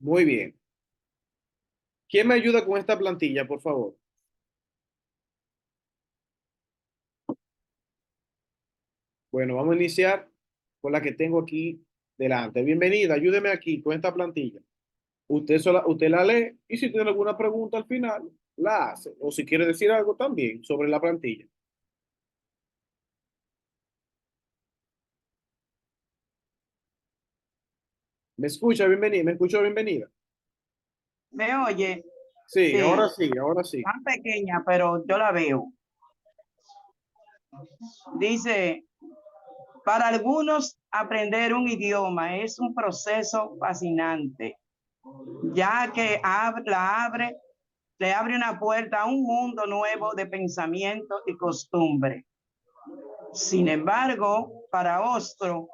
Muy bien. ¿Quién me ayuda con esta plantilla, por favor? Bueno, vamos a iniciar con la que tengo aquí delante. Bienvenida, ayúdeme aquí con esta plantilla. Usted la lee y si tiene alguna pregunta al final, la hace. O si quiere decir algo también sobre la plantilla. ¿Me escucha? Bienvenida. ¿Me escuchó? Bienvenida. ¿Me oye? Sí, Sí, ahora sí, ahora sí. tan pequeña, pero yo la veo. Dice, para algunos aprender un idioma es un proceso fascinante, ya que le abre una puerta a un mundo nuevo de pensamiento y costumbre. Sin embargo, para otro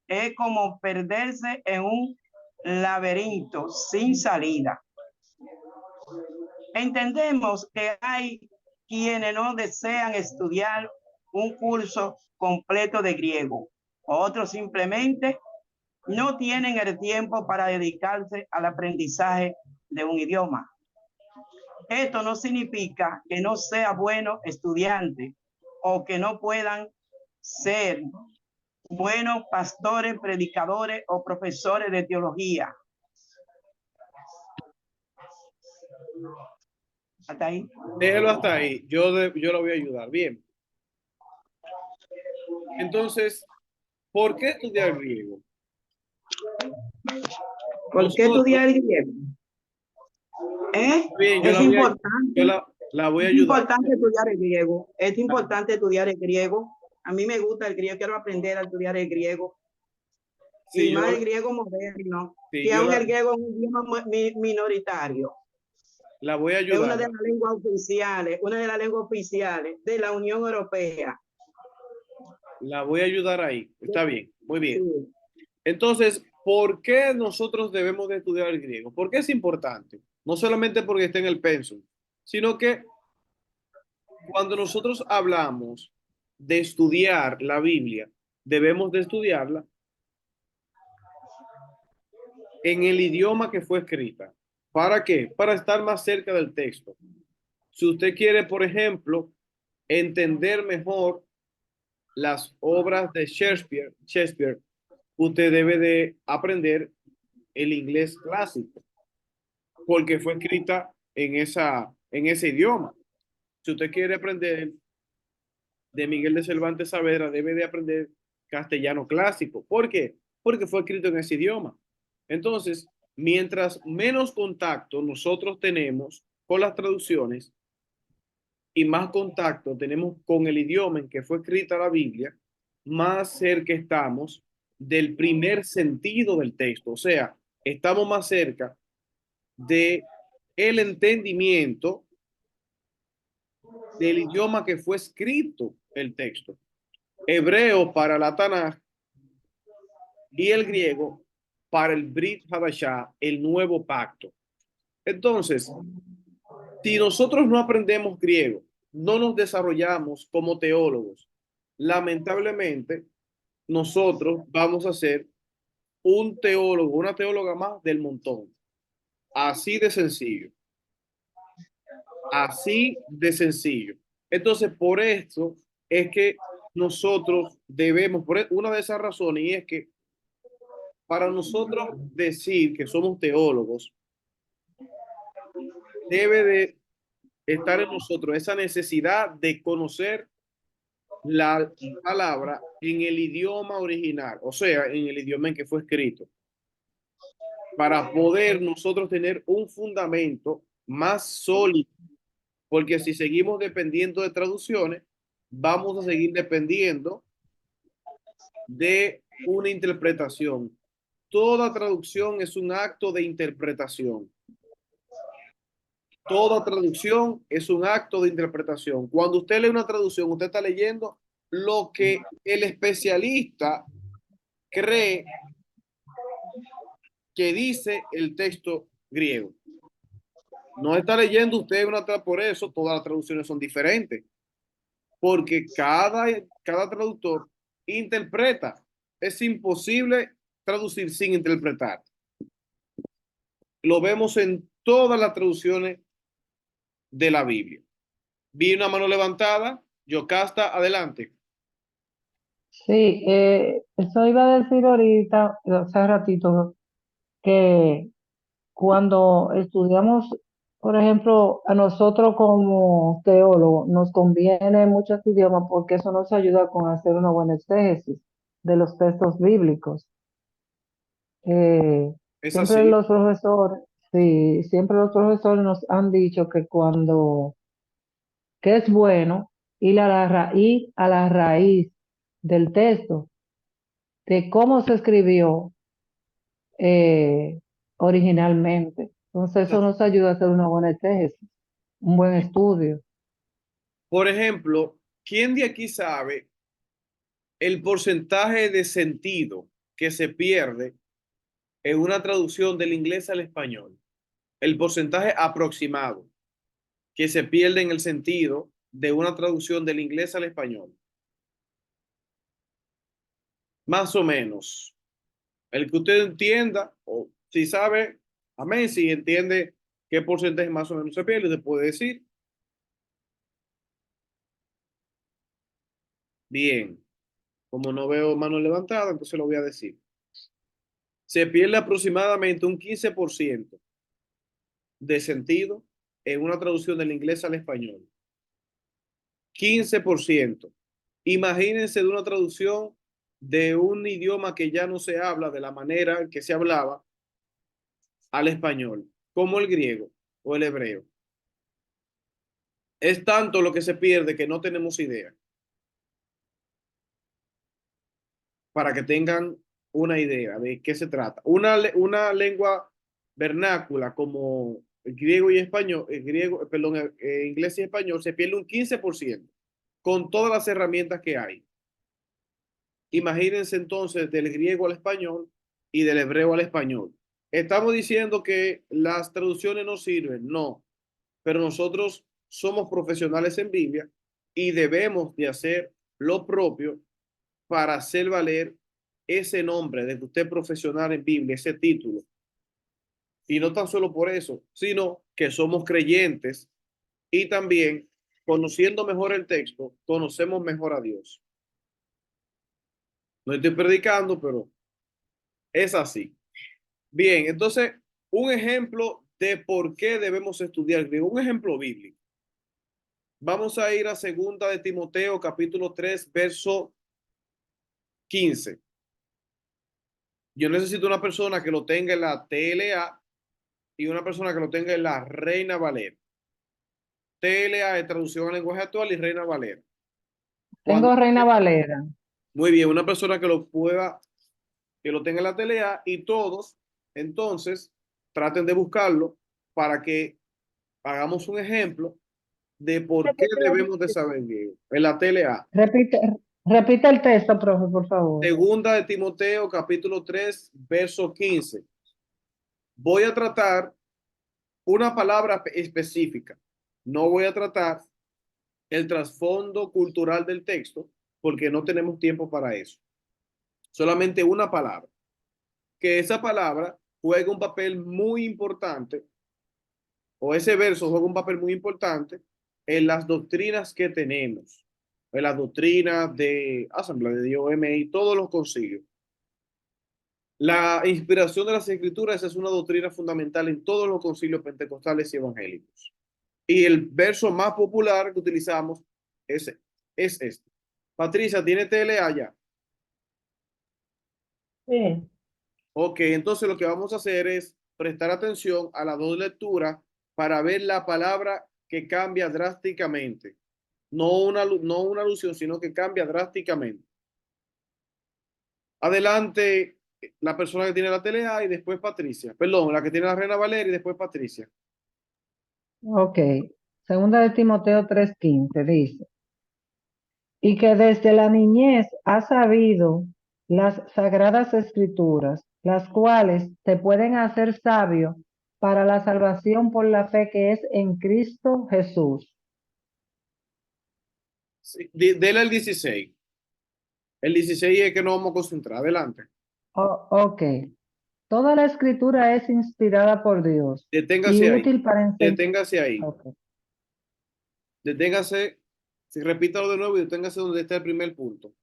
es como perderse en un laberinto sin salida. Entendemos que hay quienes no desean estudiar un curso completo de griego. Otros simplemente no tienen el tiempo para dedicarse al aprendizaje de un idioma. Esto no significa que no sea bueno estudiante o que no puedan ser buenos pastores, predicadores o profesores de teología. Hasta ahí. Déjelo hasta ahí. Yo lo voy a ayudar. Bien. Entonces, ¿por qué estudiar griego? ¿Por qué Nosotros, estudiar griego? bien, Es yo importante. la voy a Es ayudar. importante estudiar el griego. Es importante estudiar el griego. A mí me gusta el griego. Quiero aprender a estudiar el griego. Y Sí, más el griego moderno, sí, que aún el griego es un idioma minoritario. la voy a Es ayudar. una de las lenguas oficiales de la Unión Europea. La voy a ayudar ahí. Está bien, muy bien. Sí. Entonces, ¿por qué nosotros debemos de estudiar el griego? ¿Por qué es importante? No solamente porque está en el pensum, sino que cuando nosotros hablamos de estudiar la Biblia, debemos de estudiarla en el idioma que fue escrita. ¿Para qué? Para estar más cerca del texto. Si usted quiere, por ejemplo, entender mejor las obras de Shakespeare, usted debe de aprender el inglés clásico, porque fue escrita en ese idioma. Si usted quiere aprender de Miguel de Cervantes Saavedra, debe de aprender castellano clásico. ¿Por qué? Porque fue escrito en ese idioma. Entonces, mientras menos contacto nosotros tenemos con las traducciones y más contacto tenemos con el idioma en que fue escrita la Biblia, más cerca estamos del primer sentido del texto. O sea, estamos más cerca de el entendimiento del idioma que fue escrito el texto. Hebreo para la Tanaj y el griego para el Brit Hadashah, el nuevo pacto. Entonces, si nosotros no aprendemos griego, no nos desarrollamos como teólogos, lamentablemente nosotros vamos a ser un teólogo, una teóloga más del montón. Así de sencillo. Así de sencillo. Entonces, por esto es que nosotros debemos, una de esas razones, y es que para nosotros decir que somos teólogos, debe de estar en nosotros esa necesidad de conocer la palabra en el idioma original, o sea, en el idioma en que fue escrito, para poder nosotros tener un fundamento más sólido, porque si seguimos dependiendo de traducciones, vamos a seguir dependiendo de una interpretación. Toda traducción es un acto de interpretación. Toda traducción es un acto de interpretación. Cuando usted lee una traducción, usted está leyendo lo que el especialista cree que dice el texto griego. No está leyendo usted una por eso todas las traducciones son diferentes, porque cada traductor interpreta. Es imposible traducir sin interpretar. lo vemos en todas las traducciones de la Biblia. Vi una mano levantada. Yocasta, adelante. Sí, eso iba a decir ahorita, hace ratito, que cuando estudiamos, por ejemplo, a nosotros como teólogos, nos conviene muchos idiomas porque eso nos ayuda con hacer una buena exégesis de los textos bíblicos. Eh, Es siempre así. los profesores, sí, siempre los profesores nos han dicho que que es bueno ir a la raíz del texto, de cómo se escribió eh, originalmente. Entonces eso nos ayuda a hacer una buena exégesis, un buen estudio. Por ejemplo, ¿quién de aquí sabe el porcentaje de sentido que se pierde en una traducción del inglés al español? El porcentaje aproximado que se pierde en el sentido de una traducción del inglés al español. Más o menos. El que usted entienda, o si sabe, amén, si entiende qué porcentaje más o menos se pierde, usted puede decir, bien, como no veo mano levantada, entonces lo voy a decir. Se pierde aproximadamente un 15% de sentido en una traducción del inglés al español. 15%. Imagínense de una traducción de un idioma que ya no se habla de la manera que se hablaba al español, como el griego o el hebreo. Es tanto lo que se pierde que no tenemos idea. Para que tengan una idea de qué se trata. Una lengua vernácula como el griego y español, el griego, perdón, inglés y español, se pierde un 15% con todas las herramientas que hay. Imagínense entonces del griego al español y del hebreo al español. Estamos diciendo que las traducciones no sirven, no, pero nosotros somos profesionales en Biblia y debemos de hacer lo propio para hacer valer ese nombre de que usted es profesional en Biblia, ese título. Y no tan solo por eso, sino que somos creyentes y también, conociendo mejor el texto, conocemos mejor a Dios. No estoy predicando, pero es así. Bien, entonces, un ejemplo de por qué debemos estudiar griego, un ejemplo bíblico. Vamos a ir a segunda de Timoteo, capítulo 3, verso 15. Yo necesito una persona que lo tenga en la TLA y una persona que lo tenga en la Reina Valera. TLA es traducción al lenguaje actual y Reina Valera. Cuando, Tengo Reina Valera. muy bien, una persona que lo pueda, que lo tenga en la TLA y todos, entonces, traten de buscarlo para que hagamos un ejemplo de por qué debemos de saber griego. En la TLA, Repite, repite el texto, profe, por favor. segunda de Timoteo, capítulo 3 verso 15. Voy a tratar una palabra específica. No voy a tratar el trasfondo cultural del texto porque no tenemos tiempo para eso. Solamente una palabra. Que esa palabra juega un papel muy importante, o ese verso juega un papel muy importante en las doctrinas que tenemos, en las doctrinas de Asamblea de Dios, MI, todos los concilios. La inspiración de las escrituras es una doctrina fundamental en todos los concilios pentecostales y evangélicos. Y el verso más popular que utilizamos es este. Patricia, ¿tiene TLA ya? Sí. Ok, entonces lo que vamos a hacer es prestar atención a las dos lecturas para ver la palabra que cambia drásticamente. No una alusión, sino que cambia drásticamente. Adelante, la persona que tiene la TLA y después Patricia. Perdón, la que tiene la Reina Valeria y después Patricia. Ok. Segunda de Timoteo 3:15 dice, y que desde la niñez has sabido las sagradas escrituras, las cuales te pueden hacer sabio para la salvación por la fe que es en Cristo Jesús. Sí, dele el 16. El 16 es que nos vamos a concentrar. Adelante. Ok. Toda la escritura es inspirada por Dios y Deténgase ahí. útil para enseñar. Deténgase ahí. Ok. Deténgase. Si repítalo de nuevo y deténgase donde está el primer punto.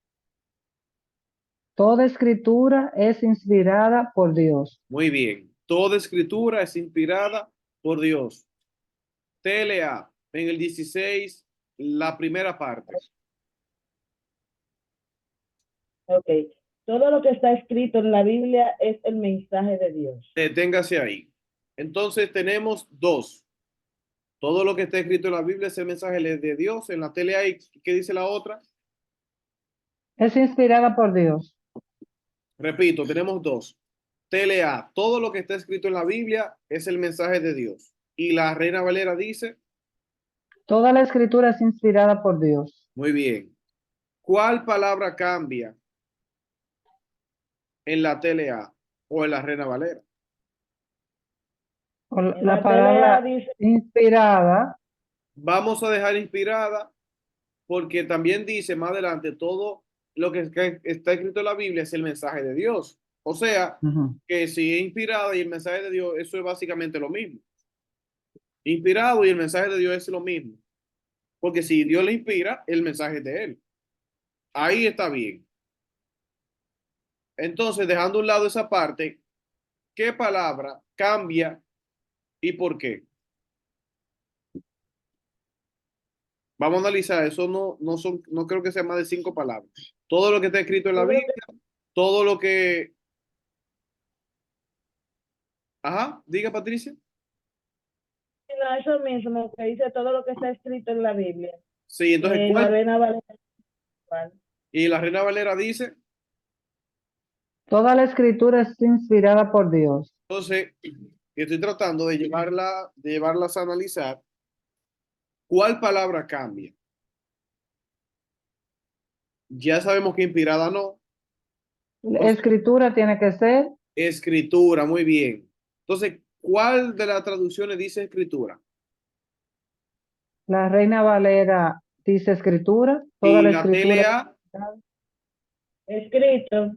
Toda escritura es inspirada por Dios. Muy bien. Toda escritura es inspirada por Dios. TLA, en el 16, la primera parte. Ok. Todo lo que está escrito en la Biblia es el mensaje de Dios. Deténgase ahí. Entonces tenemos dos. Todo lo que está escrito en la Biblia es el mensaje de Dios. En la TLA, ¿qué dice la otra? Es inspirada por Dios. Repito, tenemos dos. TLA, todo lo que está escrito en la Biblia es el mensaje de Dios. Y la Reina Valera dice, Toda la escritura es inspirada por Dios. muy bien. ¿Cuál palabra cambia en la TLA o en la Reina Valera? O En la la palabra TLA dice, inspirada, Vamos a dejar inspirada porque también dice más adelante todo lo que está escrito en la Biblia es el mensaje de Dios. O sea, ujú, que si es inspirada y el mensaje de Dios, eso es básicamente lo mismo. Inspirado y el mensaje de Dios es lo mismo. Porque si Dios le inspira, el mensaje es de él. Ahí está bien. Entonces, dejando a un lado esa parte, ¿qué palabra cambia y por qué? Vamos a analizar, eso no creo que sea más de 5 palabras. Todo lo que está escrito en la todo lo Biblia, que, todo lo que... Ajá, diga Patricia. no, eso mismo, que dice todo lo que está escrito en la Biblia. Sí, entonces, En la ¿cuál? Reina Valera igual. Y la Reina Valera dice, toda la escritura es inspirada por Dios. entonces, estoy tratando de llevarlas a analizar, ¿cuál palabra cambia? Ya sabemos que inspirada no, o sea, Escritura tiene que ser, escritura, muy bien. Entonces, ¿cuál de las traducciones dice escritura? la Reina Valera dice escritura, toda Y la la escritura es TLA, inspirada. Escrito,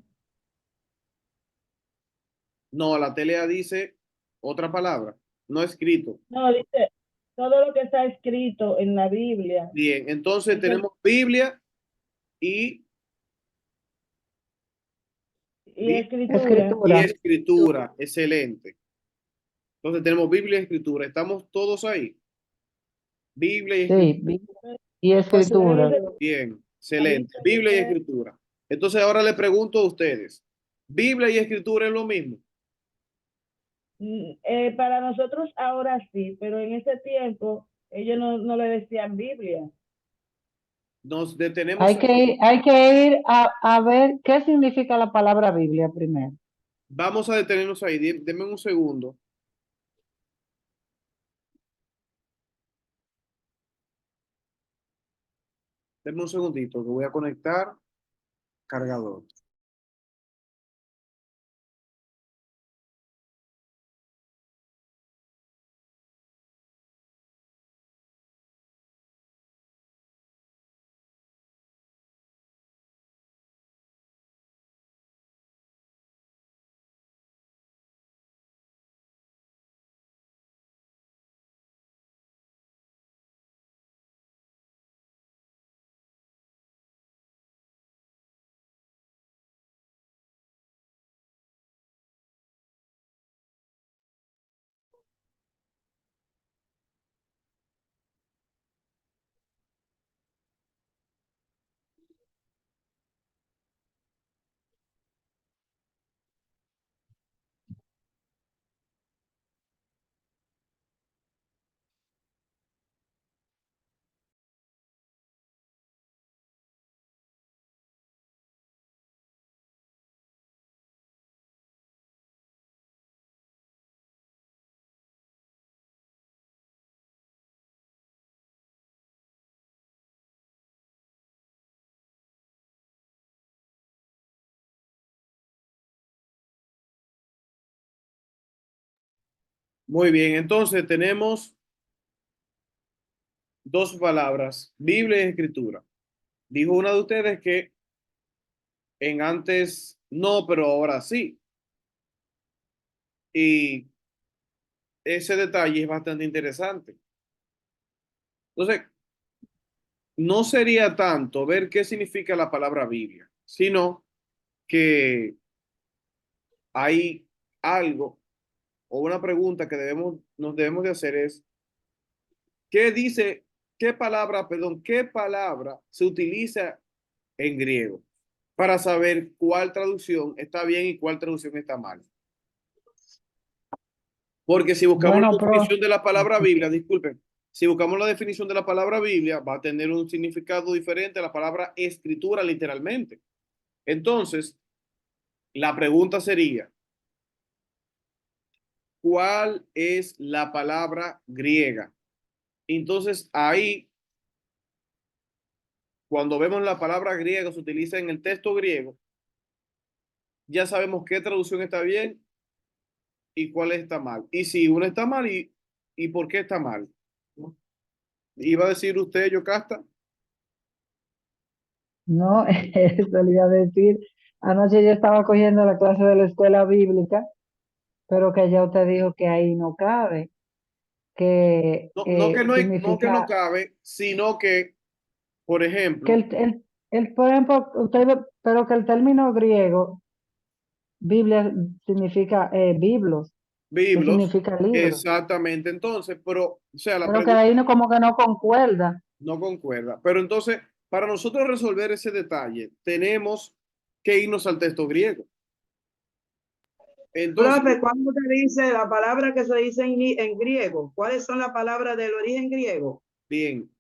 no, la TLA dice otra palabra, no escrito. no, dice todo lo que está escrito en la Biblia Bien, entonces es tenemos Biblia y, y Bi- escritura. y Escritura, escritura. Excelente. Entonces tenemos Biblia y escritura. ¿Estamos todos ahí? Biblia y escritura. sí, y Pues en escritura. ese Bien, excelente. dice Biblia y que, escritura. Entonces ahora le pregunto a ustedes, ¿Biblia y escritura es lo mismo? para nosotros ahora sí, pero en ese tiempo ellos no le decían Biblia. Nos detenemos ahí. Hay que ir a ver qué significa la palabra Biblia primero. Vamos a detenernos ahí. Denme un segundo. Denme un segundito que voy a conectar cargador. Muy bien, entonces tenemos dos palabras, Biblia y escritura. Dijo una de ustedes que en antes no, pero ahora sí. Y ese detalle es bastante interesante. Entonces, no sería tanto ver qué significa la palabra Biblia, sino que hay algo o una pregunta que nos debemos de hacer es, ¿qué dice, qué palabra se utiliza en griego? Para saber cuál traducción está bien y cuál traducción está mal. Porque si buscamos la Bueno, definición de la palabra Biblia, disculpen, si buscamos la definición de la palabra Biblia, va a tener un significado diferente a la palabra escritura literalmente. Entonces, la pregunta sería, ¿cuál es la palabra griega? Entonces, ahí, cuando vemos la palabra griega se utiliza en el texto griego, ya sabemos qué traducción está bien y cuál está mal. Y si una está mal, y por qué está mal. Iba a decir usted, Yocasta. no, eso le iba a decir. Anoche yo estaba cogiendo la clase de la escuela bíblica, pero que ya usted dijo que ahí no cabe, que No, no que no significa cabe, sino que, por que ejemplo, por ejemplo, pero que el término griego, Biblia, significa biblos, que biblos, significa libro, exactamente. Entonces, pero, o sea, la pero que pregunta ahí no, como que no concuerda. no concuerda. Pero entonces, para nosotros resolver ese detalle, tenemos que irnos al texto griego. Entonces, Profe, ¿cuándo te dice la palabra que se dice en griego? ¿Cuáles son las palabras del origen griego? bien,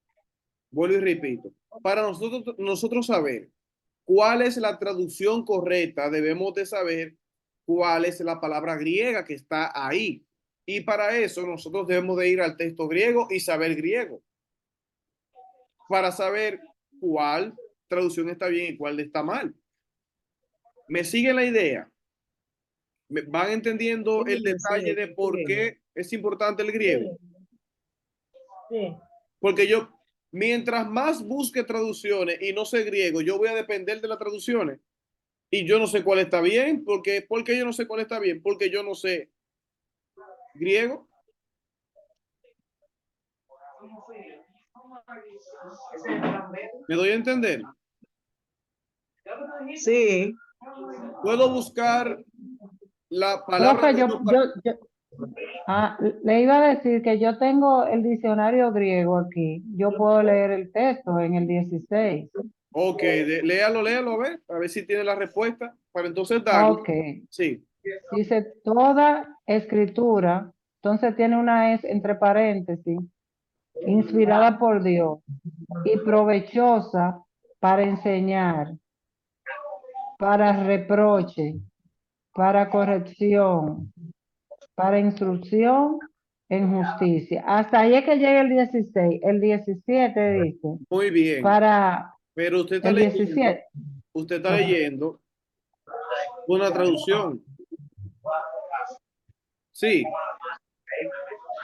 vuelvo y repito. Para nosotros saber cuál es la traducción correcta, debemos de saber cuál es la palabra griega que está ahí. Y para eso nosotros debemos de ir al texto griego y saber griego, para saber cuál traducción está bien y cuál está mal. ¿Me sigue la idea? ¿Van entendiendo el Sí, detalle sí, de sí. por qué es importante el griego? Sí, sí. Porque yo, mientras más busque traducciones y no sé griego, yo voy a depender de las traducciones. Y yo no sé cuál está bien, porque yo no sé cuál está bien, porque yo no sé griego. ¿Me doy a entender? Sí, Puedo buscar la palabra Profe, de una le iba a decir que yo tengo el diccionario griego aquí. Yo puedo leer el texto en el 16. Ok, léalo, a ver si tiene la respuesta para entonces darle. Ok. Sí, Dice toda escritura, entonces tiene una S entre paréntesis, inspirada por Dios y provechosa para enseñar, para reproche, para corrección, para instrucción en justicia. Hasta ahí es que llega el 16. El 17 dice, muy bien. para Pero el 17. usted está leyendo una traducción. Sí,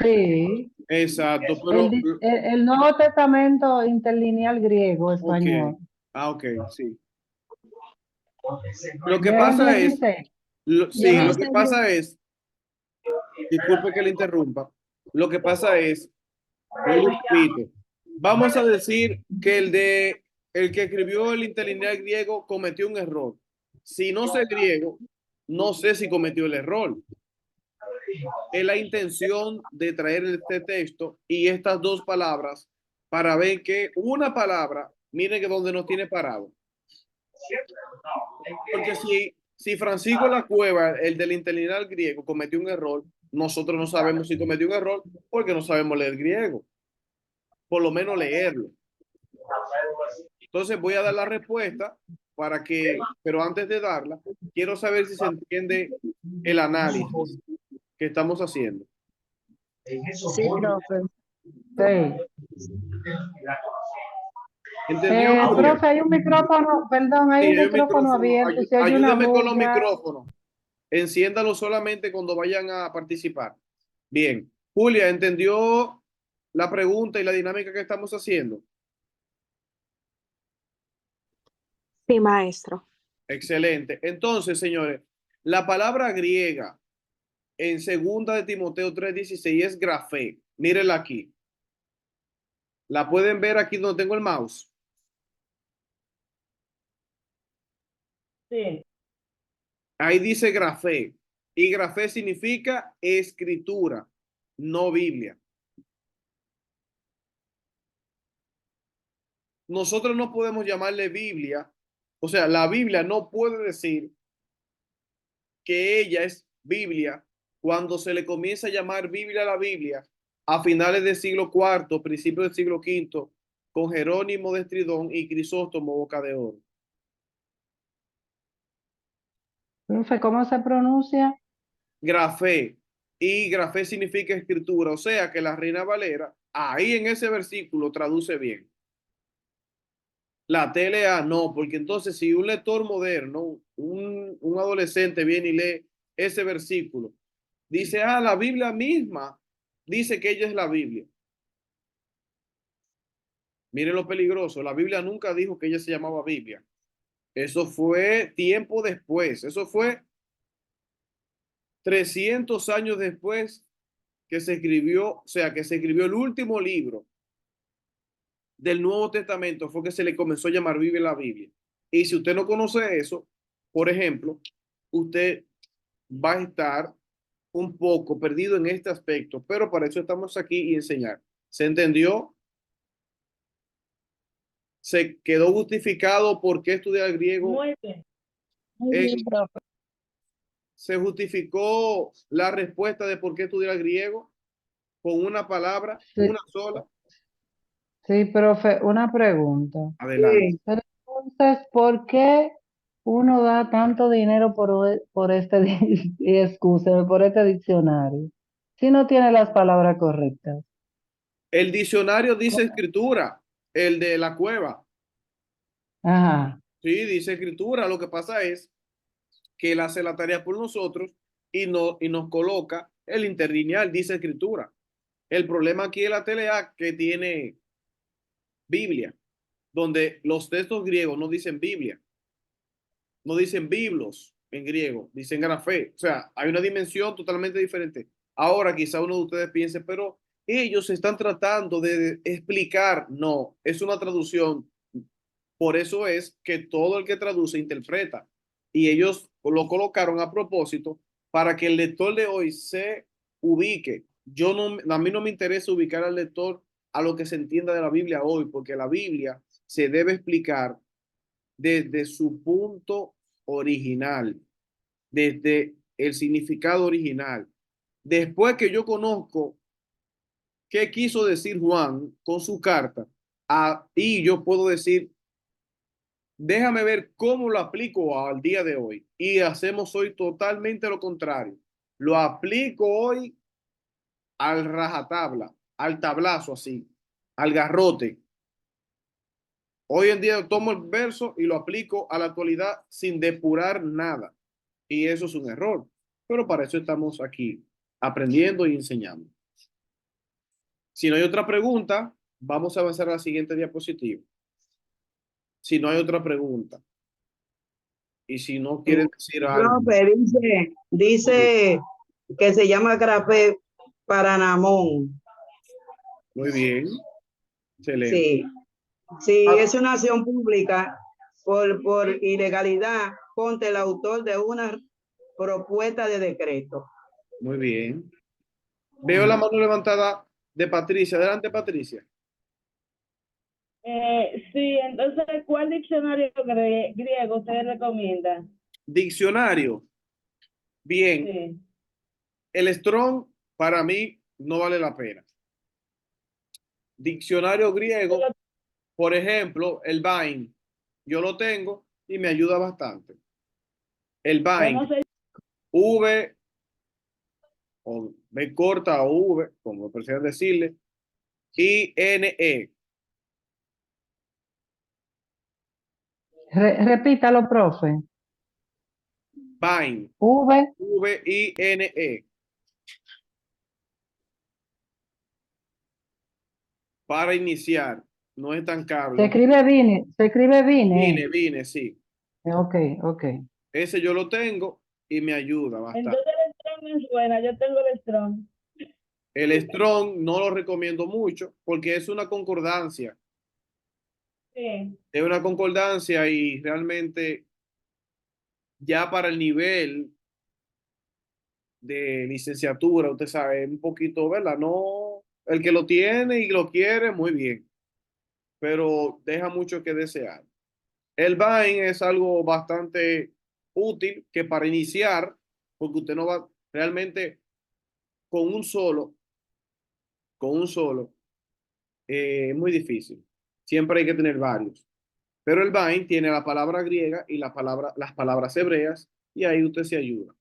Sí, exacto, pero, el Nuevo Testamento interlineal griego, ok, español. ok, sí. Lo que Llega el pasa es, 16. sí, Llega lo el que pasa es, disculpe que le interrumpa, lo que pasa es, vuelvo y repito, vamos a decir que el que escribió el interlineal griego cometió un error. Si no sé griego, no sé si cometió el error. Es la intención de traer este texto y estas dos palabras para ver que una palabra, miren que donde nos tiene parado. Porque si Francisco La Cueva, el del interlineal griego, cometió un error, nosotros no sabemos si cometió un error porque no sabemos leer griego, por lo menos leerlo. Entonces voy a dar la respuesta pero antes de darla, quiero saber si se entiende el análisis que estamos haciendo. Sí, profe. Sí. ¿Entendió, Julia? Profe, hay un micrófono, perdón, hay Sí, un hay un micrófono micrófono. abierto. Se oye una Ayúdeme con los bulla. micrófonos. Enciéndalo solamente cuando vayan a participar. Bien. Julia, ¿entendió la pregunta y la dinámica que estamos haciendo? Sí, maestro. Excelente. Entonces, señores, la palabra griega en segunda de Timoteo 3:16 es grafé. Mírenla aquí. ¿La pueden ver aquí donde tengo el mouse? Sí. Ahí dice grafé. Y grafé significa escritura, no Biblia. Nosotros no podemos llamarle Biblia. O sea, la Biblia no puede decir que ella es Biblia cuando se le comienza a llamar Biblia a la Biblia a finales del siglo IV, principios del siglo V, con Jerónimo de Estridón y Crisóstomo Boca de Oro. Profe, ¿cómo se pronuncia? Grafé. Y grafé significa escritura. O sea que la Reina Valera, ahí en ese versículo, traduce bien. La TLA no, porque entonces si un lector moderno, un adolescente viene y lee ese versículo, dice, la Biblia misma dice que ella es la Biblia. Miren lo peligroso, la Biblia nunca dijo que ella se llamaba Biblia. Eso fue tiempo después, eso fue 300 años después que se escribió, o sea, que se escribió el último libro del Nuevo Testamento, fue que se le comenzó a llamar Biblia la Biblia. Y si usted no conoce eso, por ejemplo, usted va a estar un poco perdido en este aspecto, pero para eso estamos aquí y enseñar. ¿Se entendió? ¿Se quedó justificado por qué estudiar griego? Muy bien. Muy bien, profe. ¿Se justificó la respuesta de por qué estudiar griego con una palabra, Sí, una sola? sí, profe, una pregunta. Adelante. Sí. Pero entonces, ¿por qué uno da tanto dinero por este, y excúseme, por este diccionario, si no tiene las palabras correctas? El diccionario dice escritura, el de la cueva. Ajá. Sí, dice escritura. Lo que pasa es que él hace la tarea por nosotros y nos coloca el interlineal, dice escritura. El problema aquí es la TLA que tiene Biblia, donde los textos griegos no dicen Biblia, no dicen biblos en griego, dicen grafé. O sea, hay una dimensión totalmente diferente. Ahora quizá uno de ustedes piense, pero ellos están tratando de explicar. No, es una traducción. Por eso es que todo el que traduce interpreta. Y ellos lo colocaron a propósito para que el lector de hoy se ubique. Yo no, a mí no me interesa ubicar al lector a lo que se entienda de la Biblia hoy, porque la Biblia se debe explicar desde su punto original, desde el significado original. Después que yo conozco qué quiso decir Juan con su carta, y yo puedo decir, déjame ver cómo lo aplico al día de hoy. Y hacemos hoy totalmente lo contrario. Lo aplico hoy al rajatabla, al tablazo así, al garrote. Hoy en día tomo el verso y lo aplico a la actualidad sin depurar nada. Y eso es un error. Pero para eso estamos aquí, aprendiendo y enseñando. Si no hay otra pregunta, vamos a avanzar a la siguiente diapositiva. Si no hay otra pregunta. Y si no quieren decir algo. Profe, dice que se llama grafé Paranamón. Muy bien. Excelente. Sí, sí, es una acción pública por ilegalidad contra el autor de una propuesta de decreto. Muy bien. Veo la mano levantada de Patricia. Adelante, Patricia. Sí, entonces, ¿cuál diccionario griego usted recomienda? Diccionario. Bien. Sí. El Strong para mí no vale la pena. Diccionario griego, por ejemplo, el Vine. Yo lo tengo y me ayuda bastante. El ¿Cómo Vine. se V o B corta o V, como prefieran decirle. INE. Repítalo, profe. Vine. V, VINE. Para iniciar. No es tan caro. se escribe Vine, se escribe Vine. Vine, sí. Ok, ok. Ese yo lo tengo y me ayuda bastante. Entonces, no es buena, yo tengo el Strong. El Strong no lo recomiendo mucho porque es una concordancia. Sí. Es una concordancia y realmente ya para el nivel de licenciatura, usted sabe, un poquito, ¿verdad? No, el que lo tiene y lo quiere, muy bien, pero deja mucho que desear. El Vine es algo bastante útil que para iniciar, porque usted no va realmente con un solo, con un solo, es muy difícil. Siempre hay que tener varios. Pero el Vine tiene la palabra griega y las palabras hebreas y ahí usted se ayuda.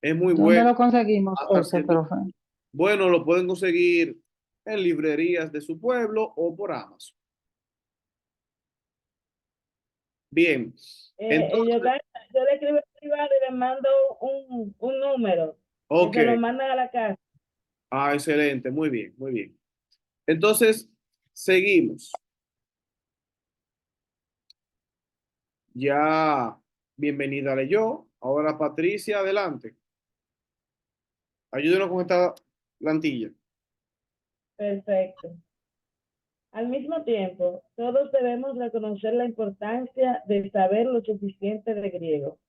Es muy ¿Dónde bueno. lo conseguimos Hasta ese, haciendo, profe? bueno, lo pueden conseguir en librerías de su pueblo o por Amazon. Bien, entonces, Yo le escribo en privado y le mando un número que ok. se lo mandan a la casa. Ah, excelente, muy bien, muy bien. Entonces, seguimos. Ya, bienvenida yo. Ahora, Patricia, adelante. Ayúdenos con esta plantilla. Perfecto. Al mismo tiempo, todos debemos reconocer la importancia de saber lo suficiente de griego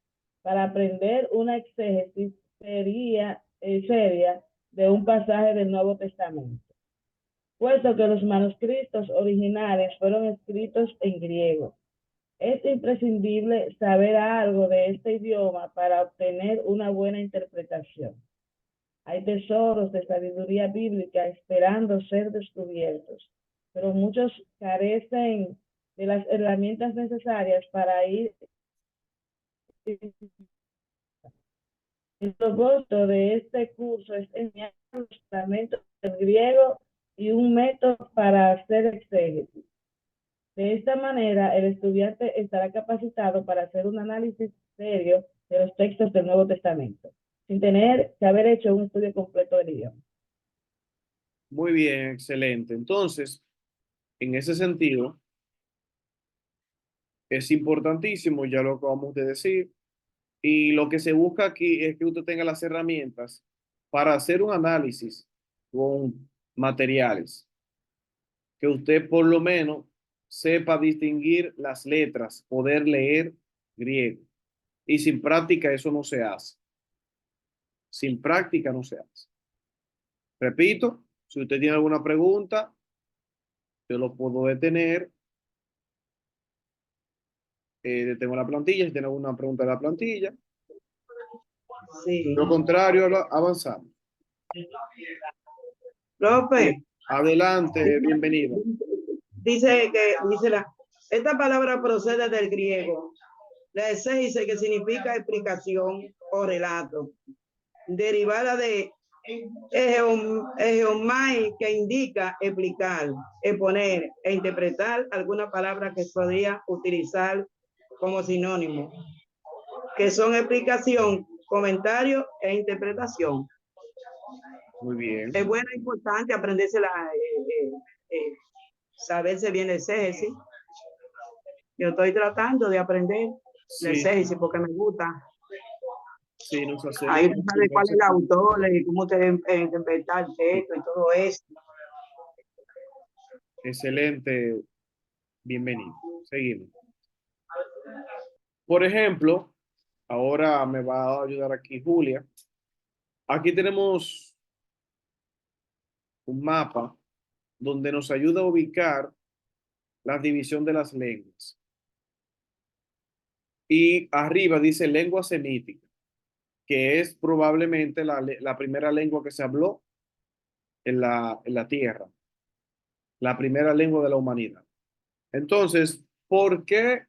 para aprender una exégesis seria de un pasaje del Nuevo Testamento, puesto que los manuscritos originales fueron escritos en griego. Es imprescindible saber algo de este idioma para obtener una buena interpretación. Hay tesoros de sabiduría bíblica esperando ser descubiertos, pero muchos carecen de las herramientas necesarias para ir. El propósito de este curso es enseñar los fundamentos del griego y un método para hacer exégesis. De esta manera, el estudiante estará capacitado para hacer un análisis serio de los textos del Nuevo Testamento, sin tener que haber hecho un estudio completo del idioma. Muy bien, excelente. Entonces, en ese sentido, es importantísimo, ya lo acabamos de decir, y lo que se busca aquí es que usted tenga las herramientas para hacer un análisis con materiales, que usted por lo menos sepa distinguir las letras, poder leer griego. Y sin práctica eso no se hace. Sin práctica no se hace. Repito, si usted tiene alguna pregunta, yo lo puedo detener. Detengo la plantilla, si tiene alguna pregunta de la plantilla. Sí. Lo contrario, avanzamos. Profe, Adelante, bienvenido. esta palabra procede del griego. La exégesis, que significa explicación o relato, derivada de egeomai, que indica explicar, exponer e interpretar alguna palabra que podría utilizar como sinónimo, que son explicación, comentario e interpretación. Muy bien. Es bueno e importante aprenderse saberse bien el exégesis. Yo estoy tratando de aprender el Sí, exégesis porque me gusta. sí, nos Ahí hacemos. tú sabes cuál es el autor y cómo te interpretar el texto y todo eso. Excelente, bienvenido. Seguimos. Por ejemplo, ahora me va a ayudar aquí Julia. Aquí tenemos un mapa donde nos ayuda a ubicar la división de las lenguas. Y arriba dice lengua semítica, que es probablemente la primera lengua que se habló en la tierra, la primera lengua de la humanidad. Entonces, ¿por qué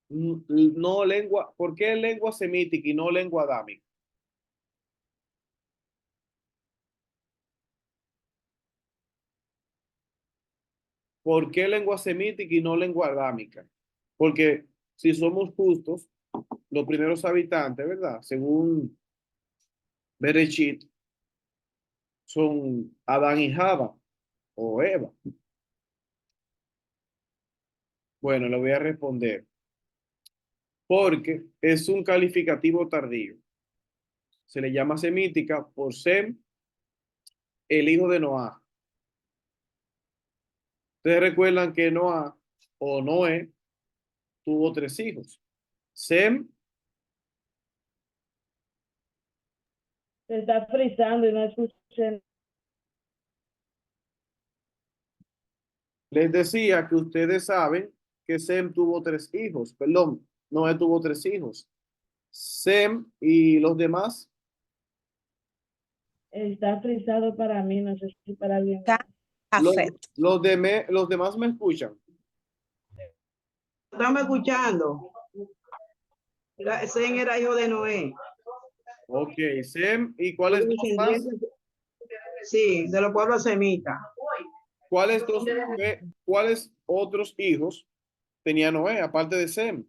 no lengua, por qué lengua semítica y no lengua adámica? ¿Por qué lengua semítica y no lengua adámica? Porque si somos justos, los primeros habitantes, ¿verdad? Según Berechit, son Adán y Java o Eva. Bueno, le voy a responder. Porque es un calificativo tardío. se le llama semítica por Sem, el hijo de Noah. Ustedes recuerdan que Noah o Noé tuvo 3 hijos. Sem, Se está frizando y no escuché. les decía que ustedes saben que Sem tuvo 3 hijos. Perdón, Noé tuvo 3 hijos. Sem y los demás. Está frizado para mí, no sé si para alguien Cam, más. Los, Jafet. los demás me escuchan. Estamos escuchando. Sem era hijo de Noé. Ok, Sem. ¿Y Los cuáles dos más? descendientes, sí, de los pueblos semitas. ¿Cuáles otros hijos tenía Noé, aparte de Sem?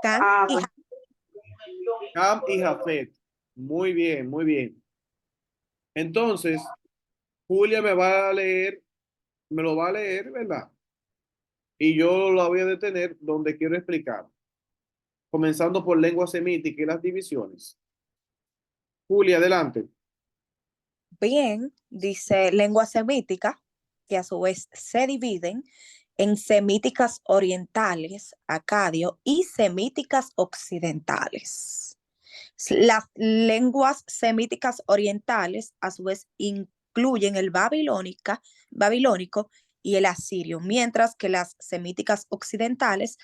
Cam Ah, y pues, Cam y Jafet. Muy bien, muy bien. Entonces, Julia me va a leer, me lo va a leer, ¿verdad? Y yo lo voy a detener donde quiero explicar, comenzando por lengua semítica y las divisiones. Julia, adelante. Bien, dice lengua semítica, que a su vez se dividen en semíticas orientales, acadio, y semíticas occidentales. Las lenguas semíticas orientales, a su vez, incluyen el babilónico y el asirio, mientras que las semíticas occidentales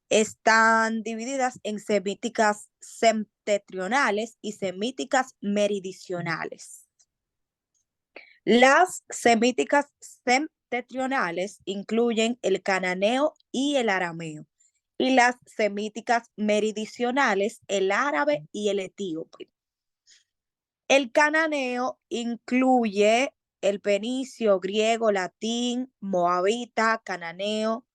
están divididas en semíticas septentrionales y semíticas meridionales. Las semíticas septentrionales incluyen el cananeo y el arameo, y las semíticas meridionales el árabe y el etíope. El cananeo incluye el fenicio, griego, latín, moabita, cananeo,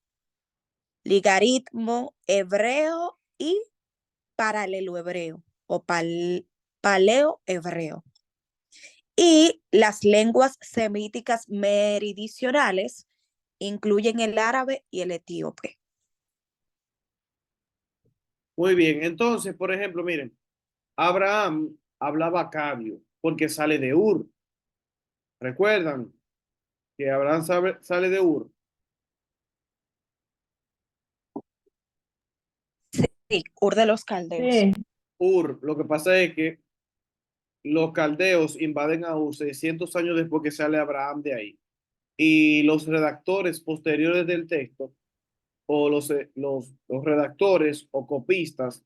ligaritmo, hebreo y paralelo hebreo o paleo hebreo. Y las lenguas semíticas meridionales incluyen el árabe y el etíope. Muy bien. Entonces, por ejemplo, miren, Abraham hablaba acadio porque sale de Ur. ¿Recuerdan que Abraham sale de Ur? Sí, Ur de los Caldeos. Sí, Ur, lo que pasa es que los caldeos invaden a Ur 600 años después que sale Abraham de ahí. Y los redactores posteriores del texto, o los redactores o copistas,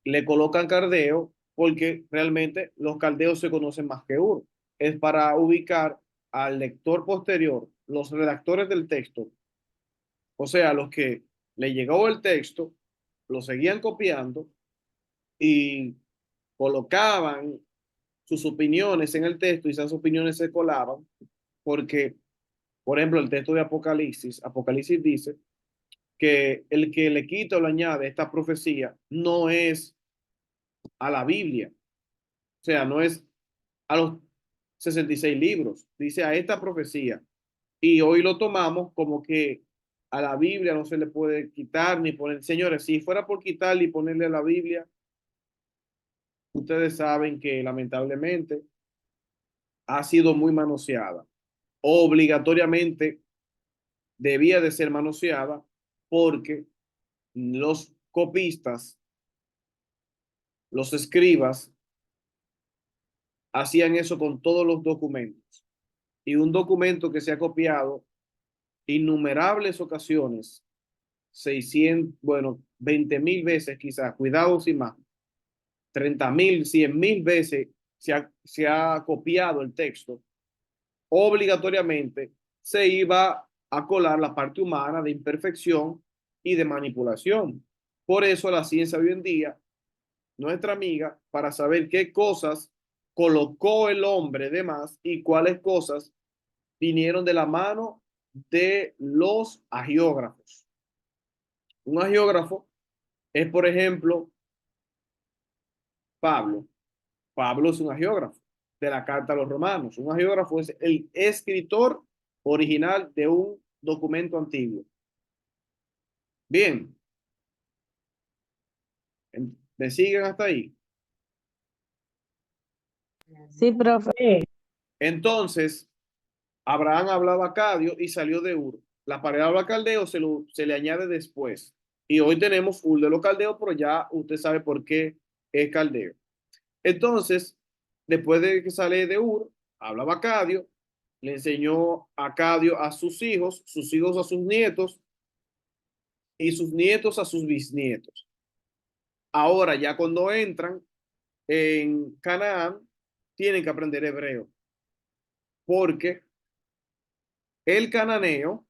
le colocan caldeo porque realmente los caldeos se conocen más que Ur. Es para ubicar al lector posterior, los redactores del texto, o sea, los que le llegó el texto, lo seguían copiando y colocaban sus opiniones en el texto y esas opiniones se colaban porque, por ejemplo, el texto de Apocalipsis dice que el que le quita o le añade esta profecía no es a la Biblia, o sea, no es a los 66 libros, dice a esta profecía. Y hoy lo tomamos como que a la Biblia no se le puede quitar ni poner. Señores, si fuera por quitarle y ponerle a la Biblia, ustedes saben que lamentablemente ha sido muy manoseada. Obligatoriamente debía de ser manoseada porque los copistas, los escribas, hacían eso con todos los documentos. Y un documento que se ha copiado innumerables ocasiones, 600, bueno, 20.000 veces quizás, cuidado sin más, 30.000, 100.000 veces se ha copiado el texto, obligatoriamente se iba a colar la parte humana de imperfección y de manipulación. Por eso la ciencia hoy en día, nuestra amiga, para saber qué cosas colocó el hombre de más y cuáles cosas vinieron de la mano de los agiógrafos. Un agiógrafo es, por ejemplo, Pablo. Pablo es un agiógrafo de la carta a los romanos. Un agiógrafo es el escritor original de un documento antiguo. Bien, ¿me siguen hasta ahí? Sí, profe. Sí, Entonces, Abraham hablaba acadio y salió de Ur. La palabra caldeo se le añade después. Y hoy tenemos Ur de los caldeos, pero ya usted sabe por qué es caldeo. Entonces, después de que sale de Ur, hablaba acadio, le enseñó acadio a sus hijos a sus nietos y sus nietos a sus bisnietos. Ahora, ya cuando entran en Canaán, tienen que aprender hebreo, porque el cananeo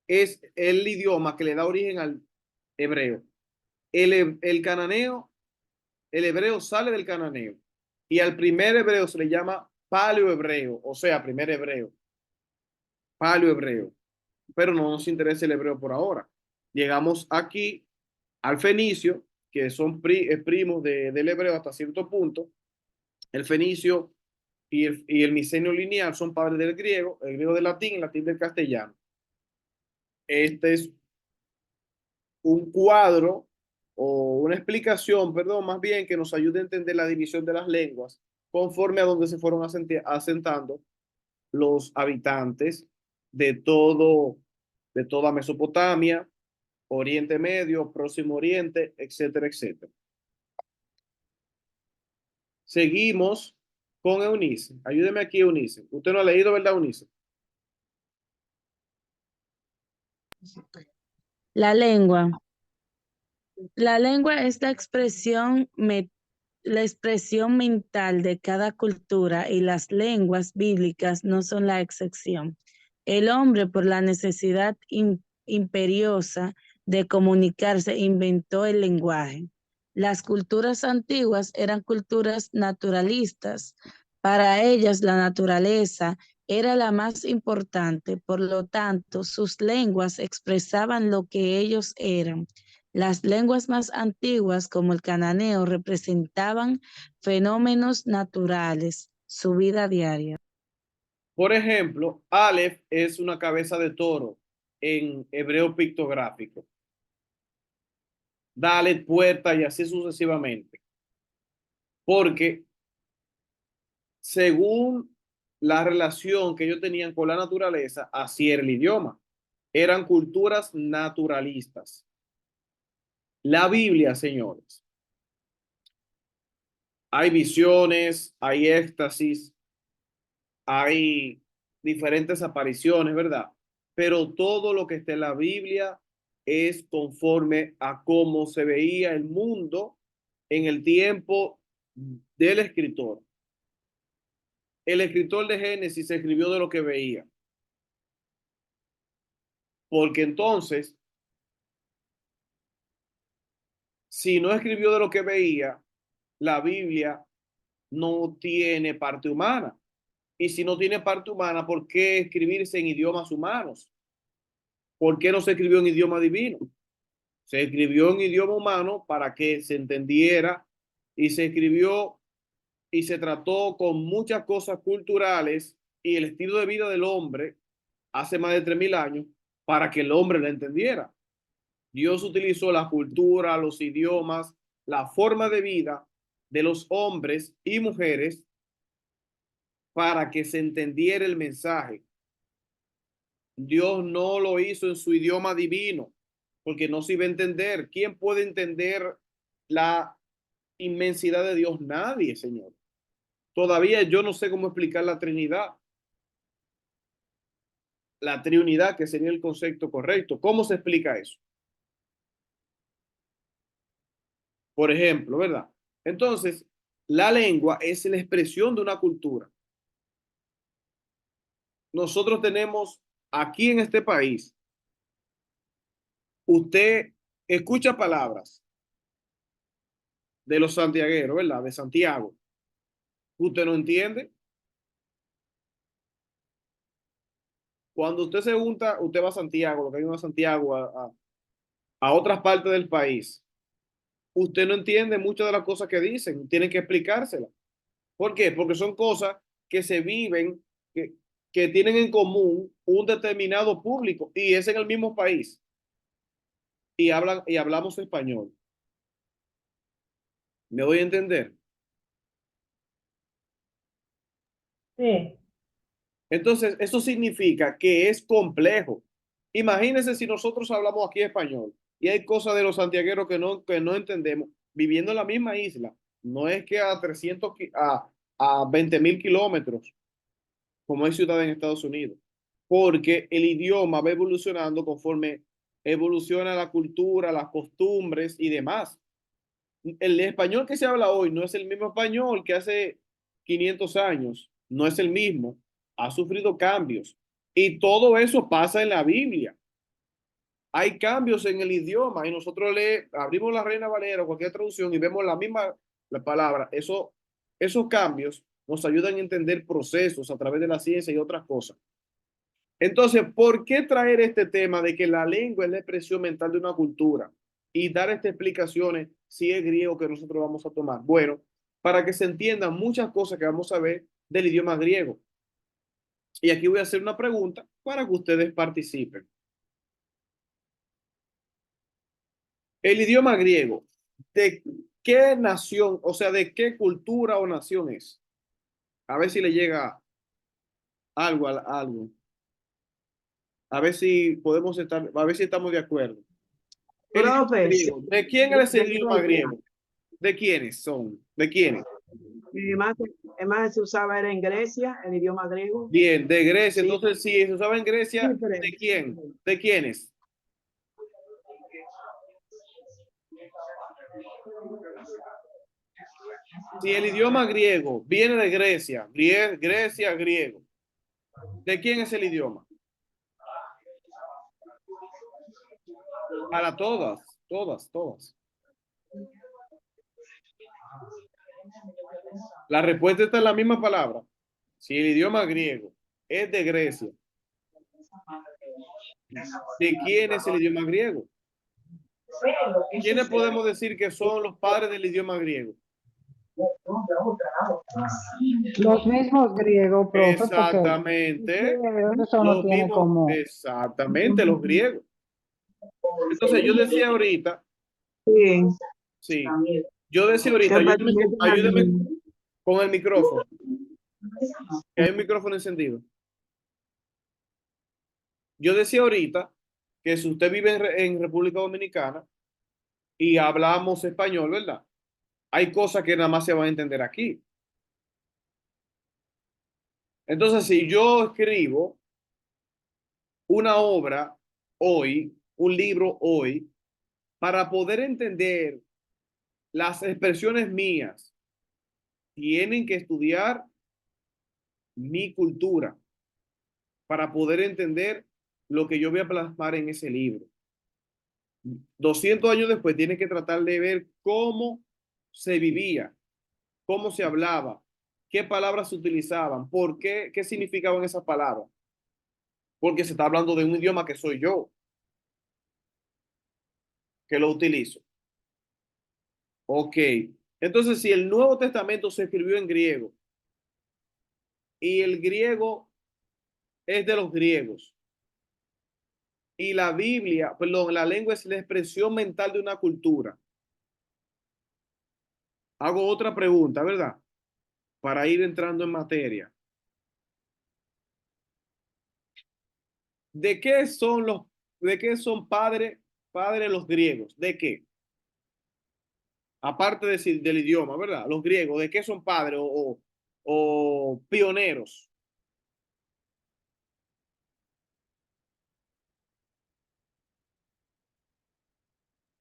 es el idioma que le da origen al hebreo. El cananeo, el hebreo sale del cananeo y al primer hebreo se le llama paleohebreo, o sea, primer hebreo, paleohebreo. Pero no nos interesa el hebreo por ahora. Llegamos aquí al fenicio, que son primos del hebreo hasta cierto punto. El fenicio y el micenio lineal son padres del griego, el griego del latín, el latín del castellano. Este es un cuadro o una explicación, perdón, más bien que nos ayude a entender la división de las lenguas conforme a donde se fueron asentando los habitantes de de toda Mesopotamia, Oriente Medio, Próximo Oriente, etcétera, etcétera. Seguimos con Eunice. Ayúdeme aquí, Eunice. Usted no ha leído, ¿verdad, Eunice? La lengua. La lengua es la expresión mental de cada cultura y las lenguas bíblicas no son la excepción. El hombre, por la necesidad imperiosa de comunicarse, inventó el lenguaje. Las culturas antiguas eran culturas naturalistas. Para ellas la naturaleza era la más importante, por lo tanto, sus lenguas expresaban lo que ellos eran. Las lenguas más antiguas, como el cananeo, representaban fenómenos naturales, su vida diaria. Por ejemplo, Aleph es una cabeza de toro en hebreo pictográfico. Dalet, puerta y así sucesivamente. Porque según la relación que ellos tenían con la naturaleza, así era el idioma. Eran culturas naturalistas. La Biblia, señores, hay visiones, hay éxtasis, hay diferentes apariciones, ¿verdad? Pero todo lo que está en la Biblia es conforme a cómo se veía el mundo en el tiempo del escritor. El escritor de Génesis escribió de lo que veía. Porque entonces, si no escribió de lo que veía, la Biblia no tiene parte humana. Y si no tiene parte humana, ¿por qué escribirse en idiomas humanos? ¿Por qué no se escribió en idioma divino? Se escribió en idioma humano para que se entendiera y se escribió y se trató con muchas cosas culturales y el estilo de vida del hombre hace más de 3000 años para que el hombre la entendiera. Dios utilizó la cultura, los idiomas, la forma de vida de los hombres y mujeres para que se entendiera el mensaje. Dios no lo hizo en su idioma divino, porque no se iba a entender. ¿Quién puede entender la inmensidad de Dios? Nadie, Señor. Todavía yo no sé cómo explicar la Trinidad. La Trinidad, que sería el concepto correcto. ¿Cómo se explica eso? Por ejemplo, ¿verdad? Entonces, la lengua es la expresión de una cultura. Nosotros tenemos aquí en este país, usted escucha palabras de los santiagueros, ¿verdad? De Santiago. Usted no entiende. Cuando usted se junta, usted va a Santiago, lo que hay a Santiago, a otras partes del país. Usted no entiende muchas de las cosas que dicen, tienen que explicárselas. ¿Por qué? Porque son cosas que se viven, que tienen en común un determinado público y es en el mismo país y hablan y hablamos español. ¿Me voy a entender? Sí, Entonces, eso significa que es complejo. Imagínense si nosotros hablamos aquí español y hay cosas de los santiagueros que no entendemos, viviendo en la misma isla. No es que a 300, a 20.000 kilómetros, como es ciudad en Estados Unidos, porque el idioma va evolucionando conforme evoluciona la cultura, las costumbres y demás. El español que se habla hoy no es el mismo español que hace 500 años, no es el mismo, ha sufrido cambios y todo eso pasa en la Biblia. Hay cambios en el idioma y nosotros abrimos la Reina Valera o cualquier traducción y vemos la misma la palabra. Esos cambios nos ayudan a entender procesos a través de la ciencia y otras cosas. Entonces, ¿por qué traer este tema de que la lengua es la expresión mental de una cultura y dar estas explicaciones si es griego que nosotros vamos a tomar? Bueno, para que se entiendan muchas cosas que vamos a ver del idioma griego. Y aquí voy a hacer una pregunta para que ustedes participen. El idioma griego, ¿de qué nación, o sea, de qué cultura o nación es? A ver si le llega algo a algo. A ver si podemos estar, a ver si estamos de acuerdo. El idioma Profe, griego, ¿de quién es el ¿de qué idioma idea? griego? ¿De quiénes son? ¿De quiénes? Además, además se usaba era en Grecia, el idioma griego. Bien, de Grecia. Sí, Entonces, si se usaba en sí, Grecia, ¿de quién? ¿De quiénes? Si el idioma griego viene de Grecia, Grecia, griego, ¿de quién es el idioma? Para todas, todas, todas. La respuesta está en la misma palabra. Si el idioma griego es de Grecia, ¿de quién es el idioma griego? ¿Quiénes podemos decir que son los padres del idioma griego? Los mismos griegos, profe, porque Exactamente, eso no los tiene mismos, como... exactamente, los griegos. Entonces yo decía ahorita, sí. sí, yo decía Que ahorita, pertenecen ayúdeme al- con el micrófono, que hay un micrófono encendido. Yo decía ahorita que si usted vive en República Dominicana y hablamos español, ¿verdad? Hay cosas que nada más se van a entender aquí. Entonces, si yo escribo una obra hoy, un libro hoy, para poder entender las expresiones mías, tienen que estudiar mi cultura para poder entender lo que yo voy a plasmar en ese libro. 200 años después, tiene que tratar de ver cómo se vivía, cómo se hablaba, qué palabras se utilizaban, por qué, qué significaban esas palabras. Porque se está hablando de un idioma que soy yo, que lo utilizo. Ok. Entonces, si el Nuevo Testamento se escribió en griego y el griego es de los griegos y la Biblia, perdón, la lengua es la expresión mental de una cultura. Hago otra pregunta, ¿verdad? Para ir entrando en materia. ¿De qué son de qué son padres los griegos? ¿De qué? Aparte de decir del idioma, ¿verdad? Los griegos, ¿de qué son padres o pioneros?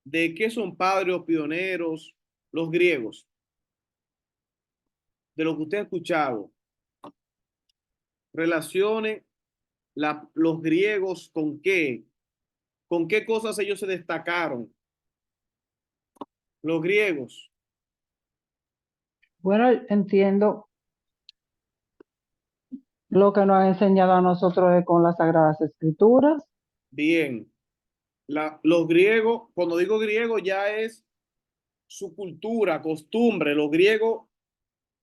¿De qué son padres o pioneros los griegos? De lo que usted ha escuchado. Relacione los griegos con qué cosas ellos se destacaron. Los griegos. Bueno, entiendo lo que nos ha enseñado a nosotros es con las Sagradas Escrituras. Bien. Los griegos, cuando digo griego, ya es su cultura, costumbre. Los griegos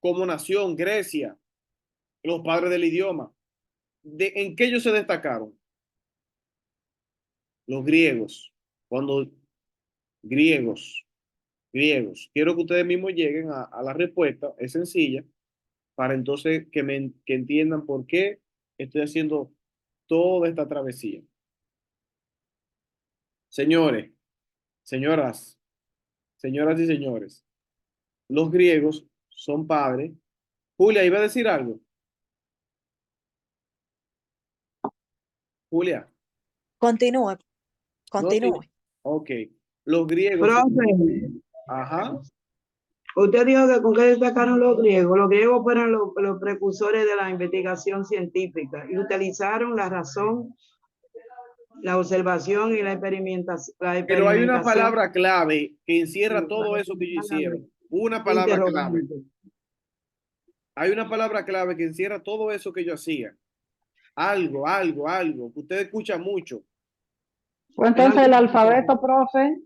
como nación, Grecia, los padres del idioma. ¿En qué ellos se destacaron? Los griegos. Cuando griegos. Quiero que ustedes mismos lleguen a la respuesta. Es sencilla. para entonces que entiendan por qué estoy haciendo toda esta travesía. Señores, señoras, señoras y señores, los griegos son padres. Julia, ¿iba a decir algo? Julia, Continúe, no, sí. continúe. Ok. Los griegos. Profe, Ajá. usted dijo que con qué destacaron los griegos. Los griegos fueron los precursores de la investigación científica y utilizaron la razón, la observación y la experimentación. Pero hay una palabra clave que encierra todo eso que ellos hicieron. Una palabra clave. Hay una palabra clave que encierra todo eso que ellos hacían. Algo, que usted escucha mucho. Pues entonces el alfabeto, profe,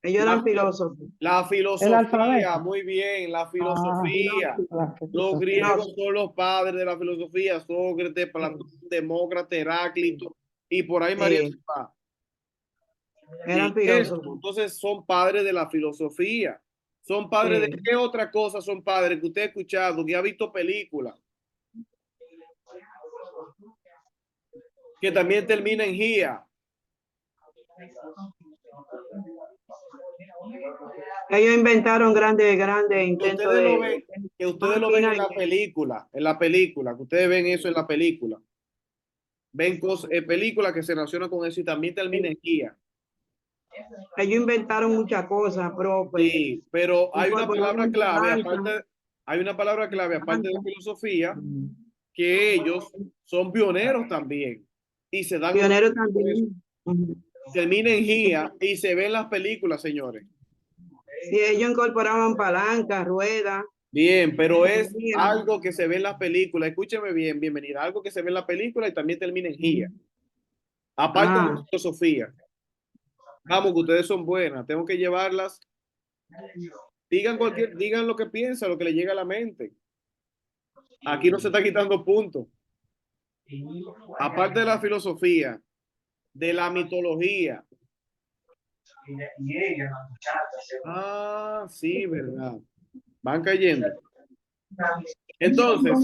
Ellos eran filósofos. La el filosofía, alfabeto. muy bien, la Ah, filosofía. la Los filosofía. griegos son los padres de la filosofía, Sócrates, Platón, Demócrito, Heráclito, y por ahí María Sí, Escobar. eran Y filósofos. entonces son padres de la filosofía. Son padres Sí. de qué otra cosa son padres que usted ha escuchado, que ha visto películas, que también termina en GIA. Ellos inventaron grandes Que intentos ustedes lo de ven, que ustedes lo ven en la película, que ustedes ven eso en la película. Ven cosas, películas que se relacionan con eso y también termina en GIA. Ellos inventaron muchas cosas, profe. Sí, pero hay una palabra Incorporaron clave, palanca. aparte de filosofía, que ellos son pioneros también y se dan Pioneros por eso. también. Termina en GIA y se ven las películas, señores. Sí, ellos incorporaban palancas, ruedas. Bien, pero es algo que se ve en las películas. Escúcheme bien, bienvenida. Algo que se ve en la película y también termina en GIA. Aparte de la filosofía. Vamos, que ustedes son buenas. Tengo que llevarlas. Digan lo que piensan, lo que les llega a la mente. Aquí no se está quitando puntos. Aparte de la filosofía, de la mitología. Ah, sí, verdad. Van cayendo. Entonces,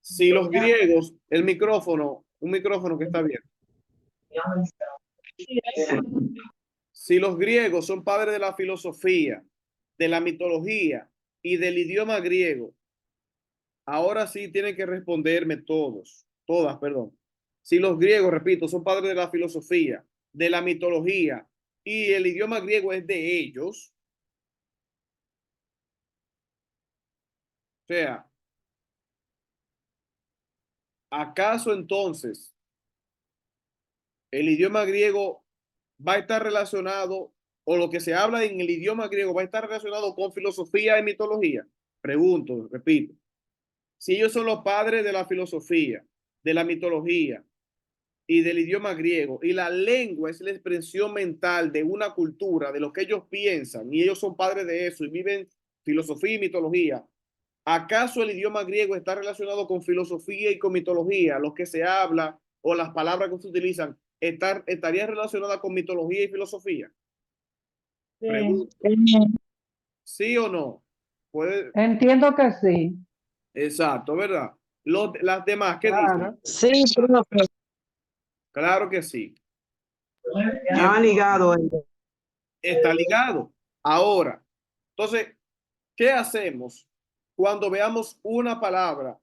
si los griegos, un micrófono que está bien. Si los griegos son padres de la filosofía, de la mitología y del idioma griego, ahora sí tienen que responderme todas, perdón. Si los griegos, repito, son padres de la filosofía, de la mitología y el idioma griego es de ellos, o sea, ¿acaso entonces el idioma griego va a estar relacionado, o lo que se habla en el idioma griego va a estar relacionado con filosofía y mitología? Pregunto, repito. Si ellos son los padres de la filosofía, de la mitología y del idioma griego, y la lengua es la expresión mental de una cultura, de lo que ellos piensan, y ellos son padres de eso y viven filosofía y mitología, ¿acaso el idioma griego está relacionado con filosofía y con mitología? Lo que se habla o las palabras que se utilizan estaría relacionada con mitología y filosofía. Sí. Pregunto, ¿sí o no? Puede, entiendo que sí. exacto, ¿verdad? Las demás, ¿qué dicen? Claro. Sí, profe. Claro que sí. Estaban ligados. Está ligado. Ahora, entonces, ¿qué hacemos cuando veamos una palabra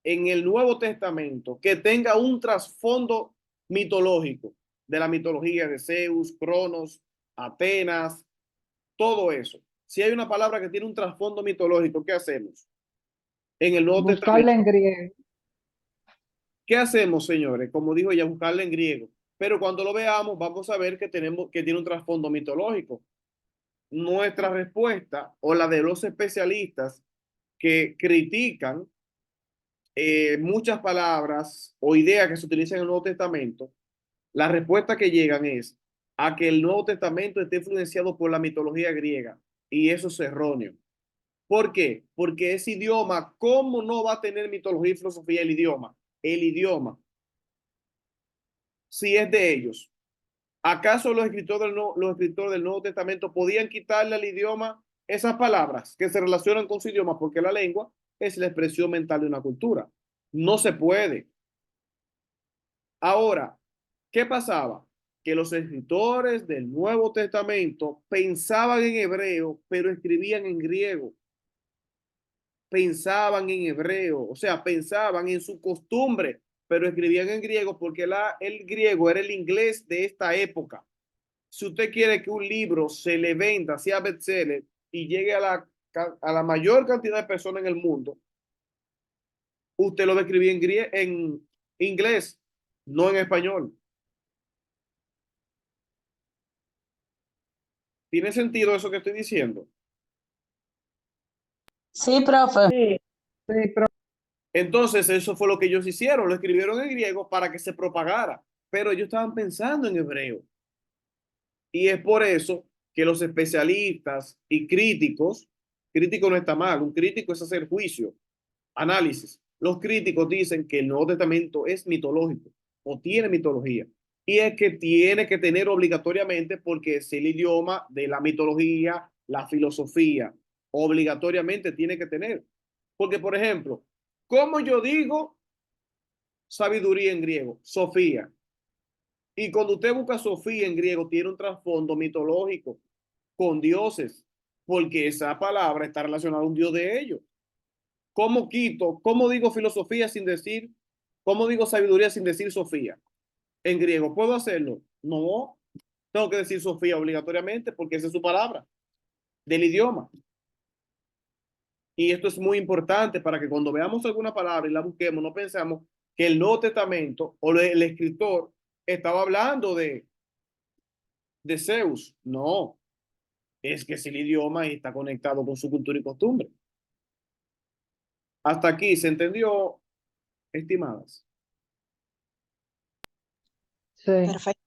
en el Nuevo Testamento que tenga un trasfondo mitológico, de la mitología de Zeus, Cronos, Atenas, todo eso? Si hay una palabra que tiene un trasfondo mitológico, ¿qué hacemos? En el Nuevo Buscarla Testamento. en griego. ¿Qué hacemos, señores? Como dijo ella, buscarla en griego. Pero cuando lo veamos, vamos a ver que tiene un trasfondo mitológico. Nuestra respuesta o la de los especialistas que critican muchas palabras o ideas que se utilizan en el Nuevo Testamento, la respuesta que llegan es a que el Nuevo Testamento esté influenciado por la mitología griega, y eso es erróneo. ¿Por qué? Porque ese idioma, ¿cómo no va a tener mitología y filosofía el idioma? El idioma, si es de ellos. ¿Acaso los escritores del Nuevo Testamento podían quitarle al idioma esas palabras que se relacionan con su idioma? Porque la lengua es la expresión mental de una cultura. No se puede. Ahora, ¿qué pasaba? Que los escritores del Nuevo Testamento pensaban en hebreo, pero escribían en griego. Pensaban en hebreo, o sea, pensaban en su costumbre, pero escribían en griego porque el griego era el inglés de esta época. Si usted quiere que un libro se le venda, sea bestseller y llegue a la mayor cantidad de personas en el mundo, usted lo va a escribir en inglés, no en español. ¿Tiene sentido eso que estoy diciendo? Sí, profe. Sí, Sí, pero Entonces, eso fue lo que ellos hicieron, lo escribieron en griego para que se propagara, pero ellos estaban pensando en hebreo. Y es por eso que los especialistas y críticos, crítico no está mal, un crítico es hacer juicio, análisis. Los críticos dicen que el Nuevo Testamento es mitológico o tiene mitología. Y es que tiene que tener obligatoriamente porque es el idioma de la mitología, la filosofía. Obligatoriamente tiene que tener. Porque, por ejemplo, ¿cómo yo digo sabiduría en griego? Sofía. Y cuando usted busca Sofía en griego, tiene un trasfondo mitológico con dioses, porque esa palabra está relacionada a un dios de ellos. ¿Cómo quito? ¿Cómo digo filosofía sin decir? ¿Cómo digo sabiduría sin decir Sofía? En griego, ¿puedo hacerlo? No, tengo que decir Sofía obligatoriamente porque esa es su palabra del idioma. Y esto es muy importante para que cuando veamos alguna palabra y la busquemos, no pensamos que el Nuevo Testamento o el escritor estaba hablando de Zeus. No, es que es el idioma y está conectado con su cultura y costumbre. Hasta aquí, ¿se entendió, estimadas? sí. Perfecto.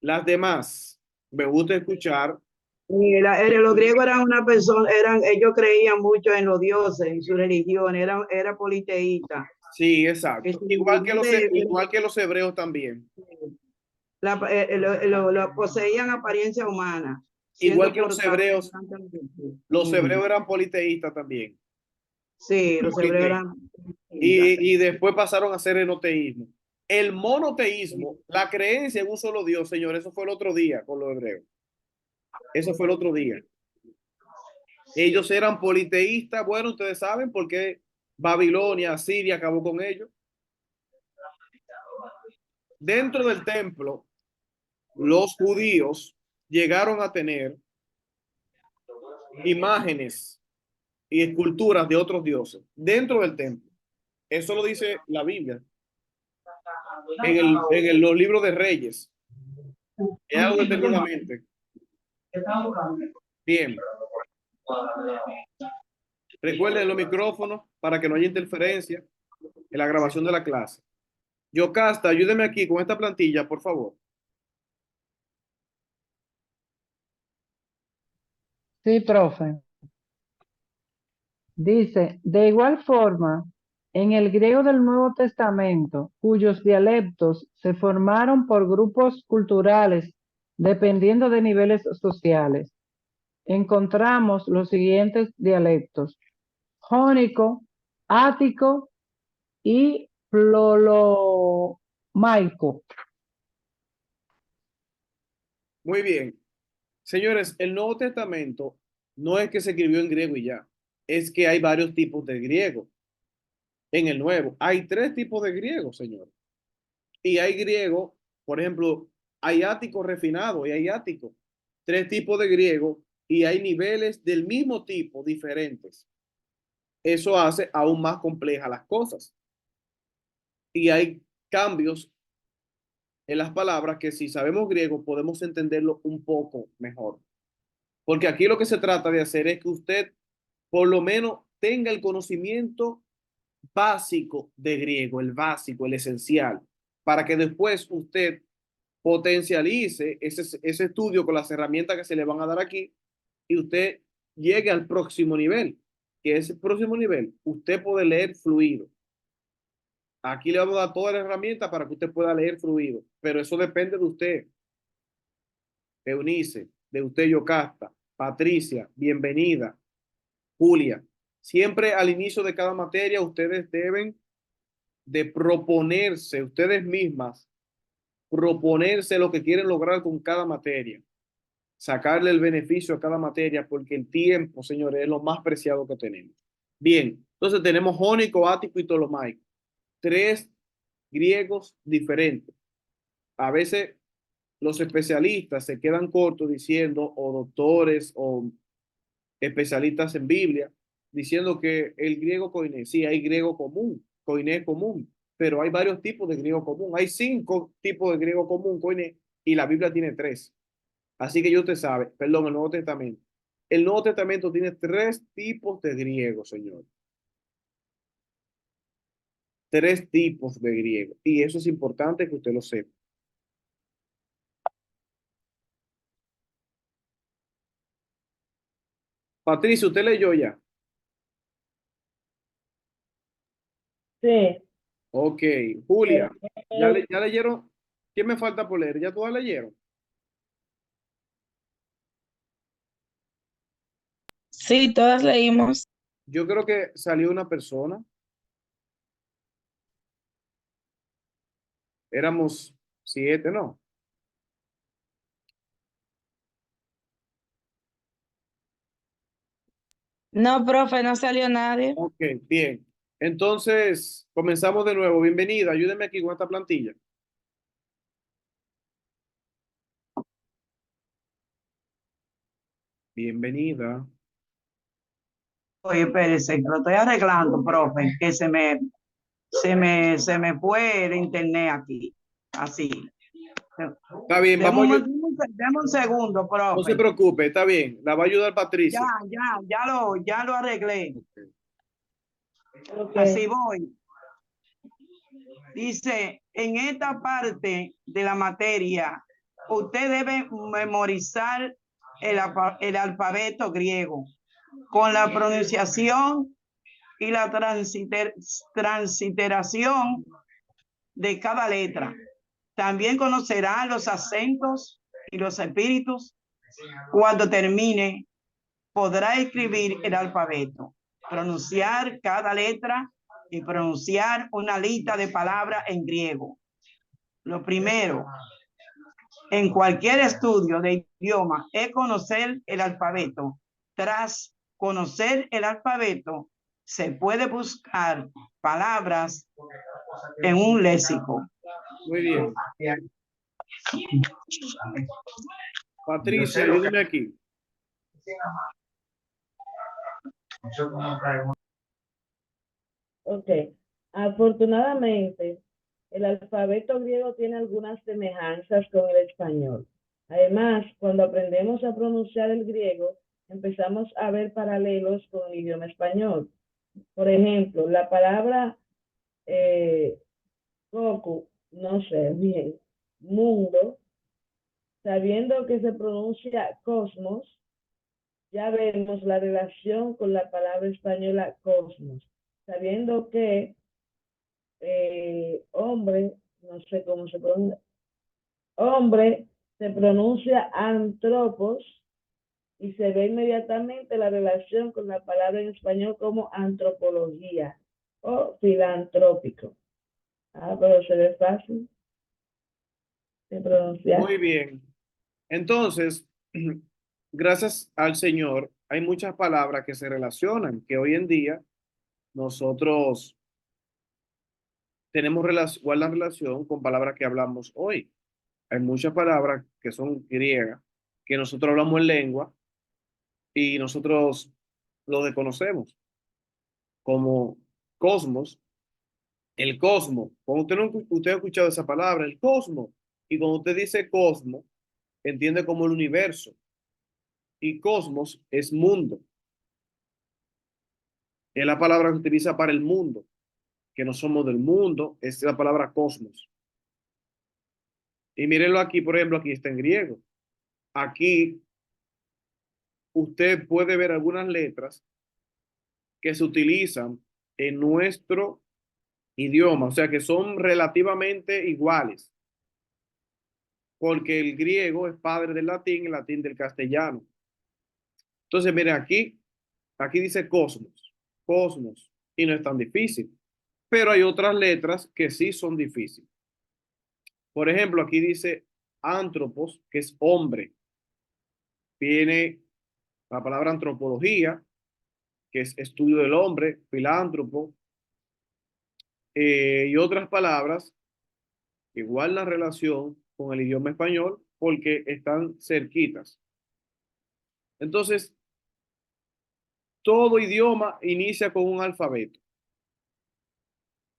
Las demás, me gusta escuchar. Los griegos eran una persona, ellos creían mucho en los dioses, en su religión, era politeísta. Sí, exacto. Este, Igual que los hebreos también. Poseían apariencia humana, Igual siendo que los hebreos eran politeístas también. Sí, los hebreos eran. Y después pasaron a ser enoteísmo. El monoteísmo, la creencia en un solo Dios, señor, eso fue el otro día con los hebreos. Eso fue el otro día. Ellos eran politeístas. Bueno, ustedes saben por qué Babilonia, Siria acabó con ellos. Dentro del templo, los judíos llegaron a tener imágenes y esculturas de otros dioses dentro del templo. Eso lo dice la Biblia. Los libros de Reyes. Es algo que tengo en la mente. Bien. Recuerden los micrófonos para que no haya interferencia en la grabación de la clase. Yocasta, ayúdeme aquí con esta plantilla, por favor. Sí, profe. Dice, de igual forma, en el griego del Nuevo Testamento, cuyos dialectos se formaron por grupos culturales dependiendo de niveles sociales, encontramos los siguientes dialectos: jónico, ático y ptolomaico. Muy bien. Señores, el Nuevo Testamento no es que se escribió en griego y ya. Es que hay varios tipos de griego. En el Nuevo hay 3 tipos de griego, señor. Y hay griego, por ejemplo, hay ático refinado y hay ático. 3 tipos de griego y hay niveles del mismo tipo diferentes. Eso hace aún más complejas las cosas. Y hay cambios en las palabras que si sabemos griego podemos entenderlo un poco mejor. Porque aquí lo que se trata de hacer es que usted por lo menos tenga el conocimiento básico de griego, el básico, el esencial, para que después usted potencialice ese estudio con las herramientas que se le van a dar aquí y usted llegue al próximo nivel, que es el próximo nivel, usted puede leer fluido. Aquí le vamos a dar todas las herramientas para que usted pueda leer fluido, pero eso depende de usted, Eunice, de usted, Yocasta, Patricia, bienvenida. Julia, siempre al inicio de cada materia ustedes deben de proponerse, ustedes mismas, proponerse lo que quieren lograr con cada materia, sacarle el beneficio a cada materia, porque el tiempo, señores, es lo más preciado que tenemos. Bien, entonces tenemos jónico, ático y ptolomaico. 3 griegos diferentes. A veces los especialistas se quedan cortos diciendo, o doctores o especialistas en Biblia, diciendo que el griego koiné, sí, hay griego común, koiné común, pero hay varios tipos de griego común. Hay 5 tipos de griego común, koiné, y la Biblia tiene 3. Así que ya usted sabe, perdón, el Nuevo Testamento. El Nuevo Testamento tiene 3 tipos de griego, señor. 3 tipos de griego. Y eso es importante que usted lo sepa. Patricia, ¿usted leyó ya? Sí. Ok. Julia, Eh, ¿ya leyeron? ¿Qué me falta por leer? ¿Ya todas leyeron? Sí, todas leímos. Yo creo que salió una persona. Éramos 7, ¿no? No, profe, no salió nadie. Ok, bien. Entonces, comenzamos de nuevo. Bienvenida. Ayúdeme aquí con esta plantilla. Bienvenida. Oye, espérese, que lo estoy arreglando, profe, que se me fue el internet aquí. Así. Está bien, vamos a ayudar. Deme un segundo, No se profe. preocupe, está bien. La va a ayudar Ya, Patricia. ya lo arreglé. ok. Así voy. Dice, en esta parte de la materia, usted debe memorizar el alfabeto griego con la pronunciación y la transliteración de cada letra. También conocerá los acentos y los espíritus. Cuando termine, podrá escribir el alfabeto, pronunciar cada letra y pronunciar una lista de palabras en griego. Lo primero, en cualquier estudio de idioma, es conocer el alfabeto. Tras conocer el alfabeto, se puede buscar palabras en un léxico. Muy bien. Patricia, ayúdeme aquí. Ok. Afortunadamente, el alfabeto griego tiene algunas semejanzas con el español. Además, cuando aprendemos a pronunciar el griego, empezamos a ver paralelos con el idioma español. Por ejemplo, la palabra coco, no sé bien, mundo, sabiendo que se pronuncia cosmos, ya vemos la relación con la palabra española cosmos, sabiendo que hombre, no sé cómo se pronuncia, hombre se pronuncia antropos y se ve inmediatamente la relación con la palabra en español como antropología o filantrópico. Ah, pero se ve fácil de pronunciar. Muy bien. Entonces, gracias al Señor, hay muchas palabras que se relacionan, que hoy en día nosotros tenemos guardan relación con palabras que hablamos hoy. Hay muchas palabras que son griegas, que nosotros hablamos en lengua y nosotros lo desconocemos, como cosmos, el cosmos. Cuando usted ha escuchado esa palabra, el cosmos, y cuando usted dice cosmos, entiende como el universo, y cosmos es mundo. Es la palabra que se utiliza para el mundo, que no somos del mundo, es la palabra cosmos. Y mírenlo aquí, por ejemplo, aquí está en griego. Aquí usted puede ver algunas letras que se utilizan en nuestro idioma, o sea que son relativamente iguales, porque el griego es padre del latín, el latín del castellano. Entonces, miren, aquí dice cosmos, cosmos, y no es tan difícil. Pero hay otras letras que sí son difíciles. Por ejemplo, aquí dice antropos, que es hombre. Viene la palabra antropología, que es estudio del hombre, filántropo, y otras palabras que igual la relación con el idioma español porque están cerquitas. Entonces, todo idioma inicia con un alfabeto.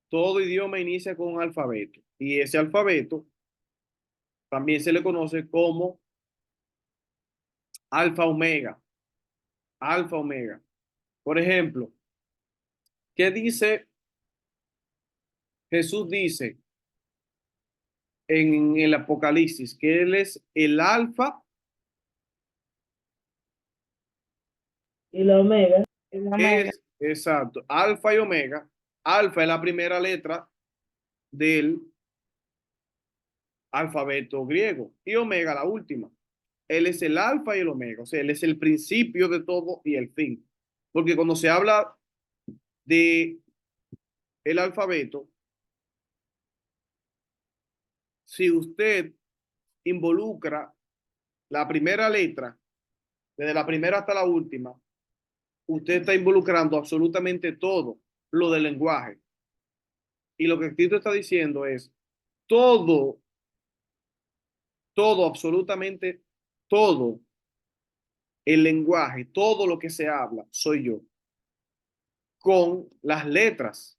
Todo idioma inicia con un alfabeto. Y ese alfabeto también se le conoce como alfa omega. Alfa omega. Por ejemplo, ¿qué dice? Jesús dice en el Apocalipsis que Él es el alfa, Y la omega. El omega. es exacto, alfa y omega. Alfa es la primera letra del alfabeto griego y omega la última. Él es el alfa y el omega, o sea, él es el principio de todo y el fin. Porque cuando se habla de el alfabeto, si usted involucra la primera letra, desde la primera hasta la última, usted está involucrando absolutamente todo lo del lenguaje. Y lo que Cristo está diciendo es todo, todo, absolutamente todo el lenguaje, todo lo que se habla, soy yo, con las letras.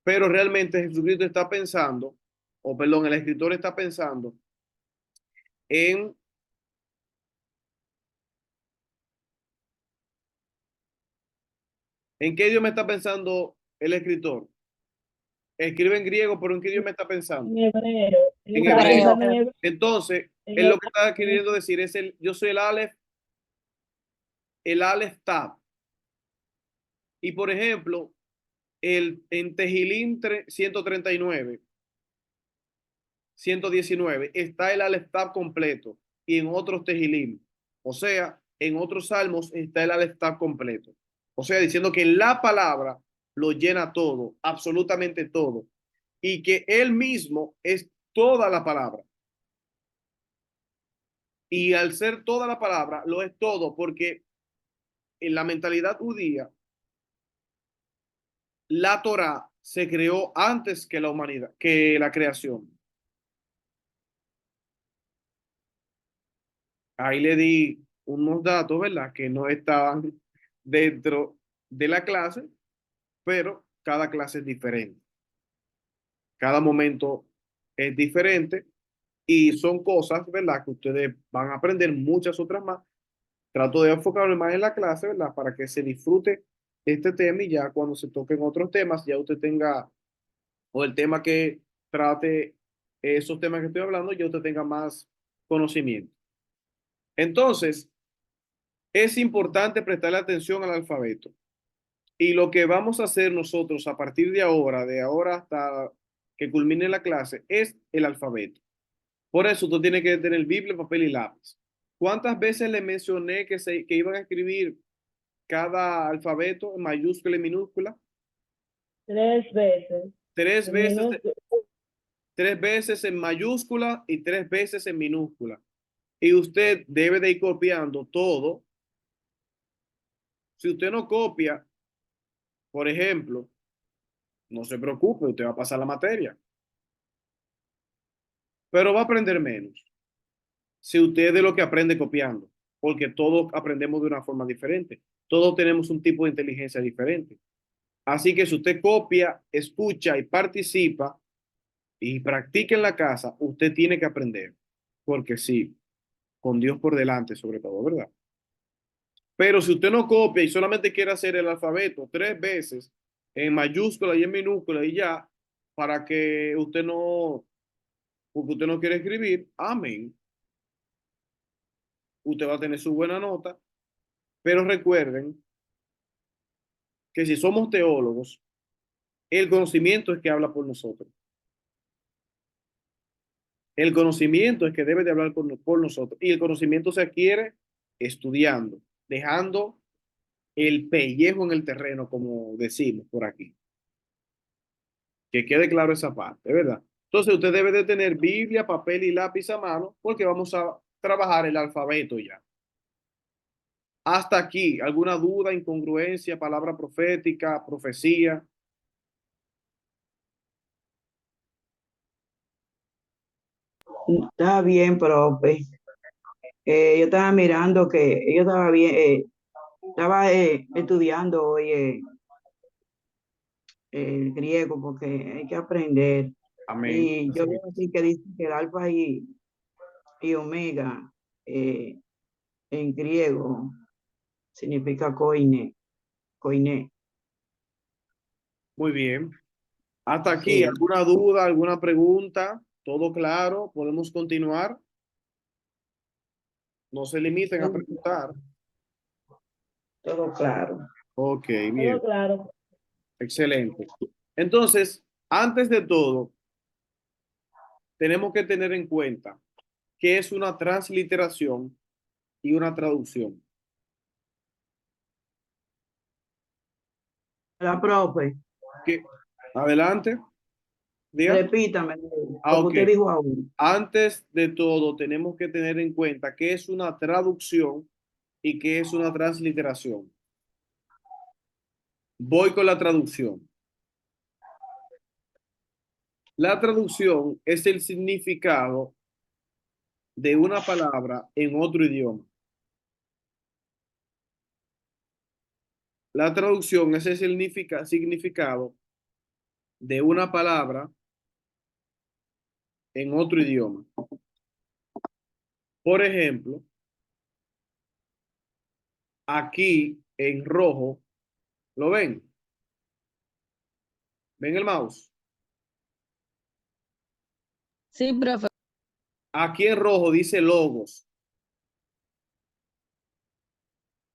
Pero realmente Jesucristo está pensando, o perdón, el escritor está pensando en ¿en qué idioma está pensando el escritor? Escribe en griego, pero ¿en qué idioma está pensando? En hebreo. Él En estaba hebreo. pensando en hebreo. Entonces, En él lo que está hebreo. queriendo decir es yo soy el Aleph Tab. Y por ejemplo, en Tejilín 139, 119, está el Aleph Tab completo. Y en otros Tejilín, o sea, en otros salmos está el Aleph Tab completo. O sea, diciendo que la palabra lo llena todo, absolutamente todo. Y que él mismo es toda la palabra. Y al ser toda la palabra, lo es todo, porque en la mentalidad judía, la Torá se creó antes que la humanidad, que la creación. Ahí le di unos datos, ¿verdad? Que no estaban dentro de la clase, pero cada clase es diferente. Cada momento es diferente y son cosas, ¿verdad? Que ustedes van a aprender muchas otras más. Trato de enfocarme más en la clase, ¿verdad? Para que se disfrute este tema y ya cuando se toquen otros temas, ya usted tenga, o el tema que trate esos temas que estoy hablando, ya usted tenga más conocimiento. Entonces, es importante prestarle atención al alfabeto. Y lo que vamos a hacer nosotros a partir de ahora hasta que culmine la clase, es el alfabeto. Por eso tú tienes que tener Biblia, papel y lápiz. ¿Cuántas veces le mencioné que iban a escribir cada alfabeto en mayúscula y minúscula? 3 veces. Tres En veces, minúscula. 3 veces en mayúscula y 3 veces en minúscula. Y usted debe de ir copiando todo. Si usted no copia, por ejemplo, no se preocupe, usted va a pasar la materia, pero va a aprender menos. Si usted es de lo que aprende copiando, porque todos aprendemos de una forma diferente. Todos tenemos un tipo de inteligencia diferente. Así que si usted copia, escucha y participa y practica en la casa, usted tiene que aprender. Porque sí, con Dios por delante, sobre todo, ¿verdad? Pero si usted no copia y solamente quiere hacer el alfabeto 3 veces en mayúscula y en minúscula y ya, para que usted no, porque usted no quiere escribir, amén. Usted va a tener su buena nota, pero recuerden que si somos teólogos, el conocimiento es que habla por nosotros. El conocimiento es que debe de hablar por nosotros. Y el conocimiento se adquiere estudiando, dejando el pellejo en el terreno, como decimos por aquí. Que quede claro esa parte, ¿verdad? Entonces usted debe de tener Biblia, papel y lápiz a mano porque vamos a trabajar el alfabeto ya. Hasta aquí, ¿alguna duda, incongruencia, palabra profética, profecía? Está bien, profe. Yo estaba mirando que yo estaba bien, estaba estudiando hoy el griego porque hay que aprender. Amén. Y yo veo así que dice que el alfa y omega en griego significa koine, koine. Muy bien. Hasta aquí, Sí, ¿alguna duda, alguna pregunta? ¿Todo claro? ¿Podemos continuar? No se limiten a preguntar. todo claro. Ok, Todo bien, claro. excelente. Entonces, antes de todo, tenemos que tener en cuenta qué es una transliteración y una traducción. La profe, ¿Qué? Adelante, diga. repítame Ah, lo que ok. usted dijo ahora. Antes de todo, tenemos que tener en cuenta qué es una traducción y qué es una transliteración. Voy con la traducción. La traducción es el significado de una palabra en otro idioma. La traducción es el significado de una palabra en otro idioma. Por ejemplo, aquí en rojo, ¿lo ven? ¿Ven el mouse? Sí, profe. Aquí en rojo dice logos.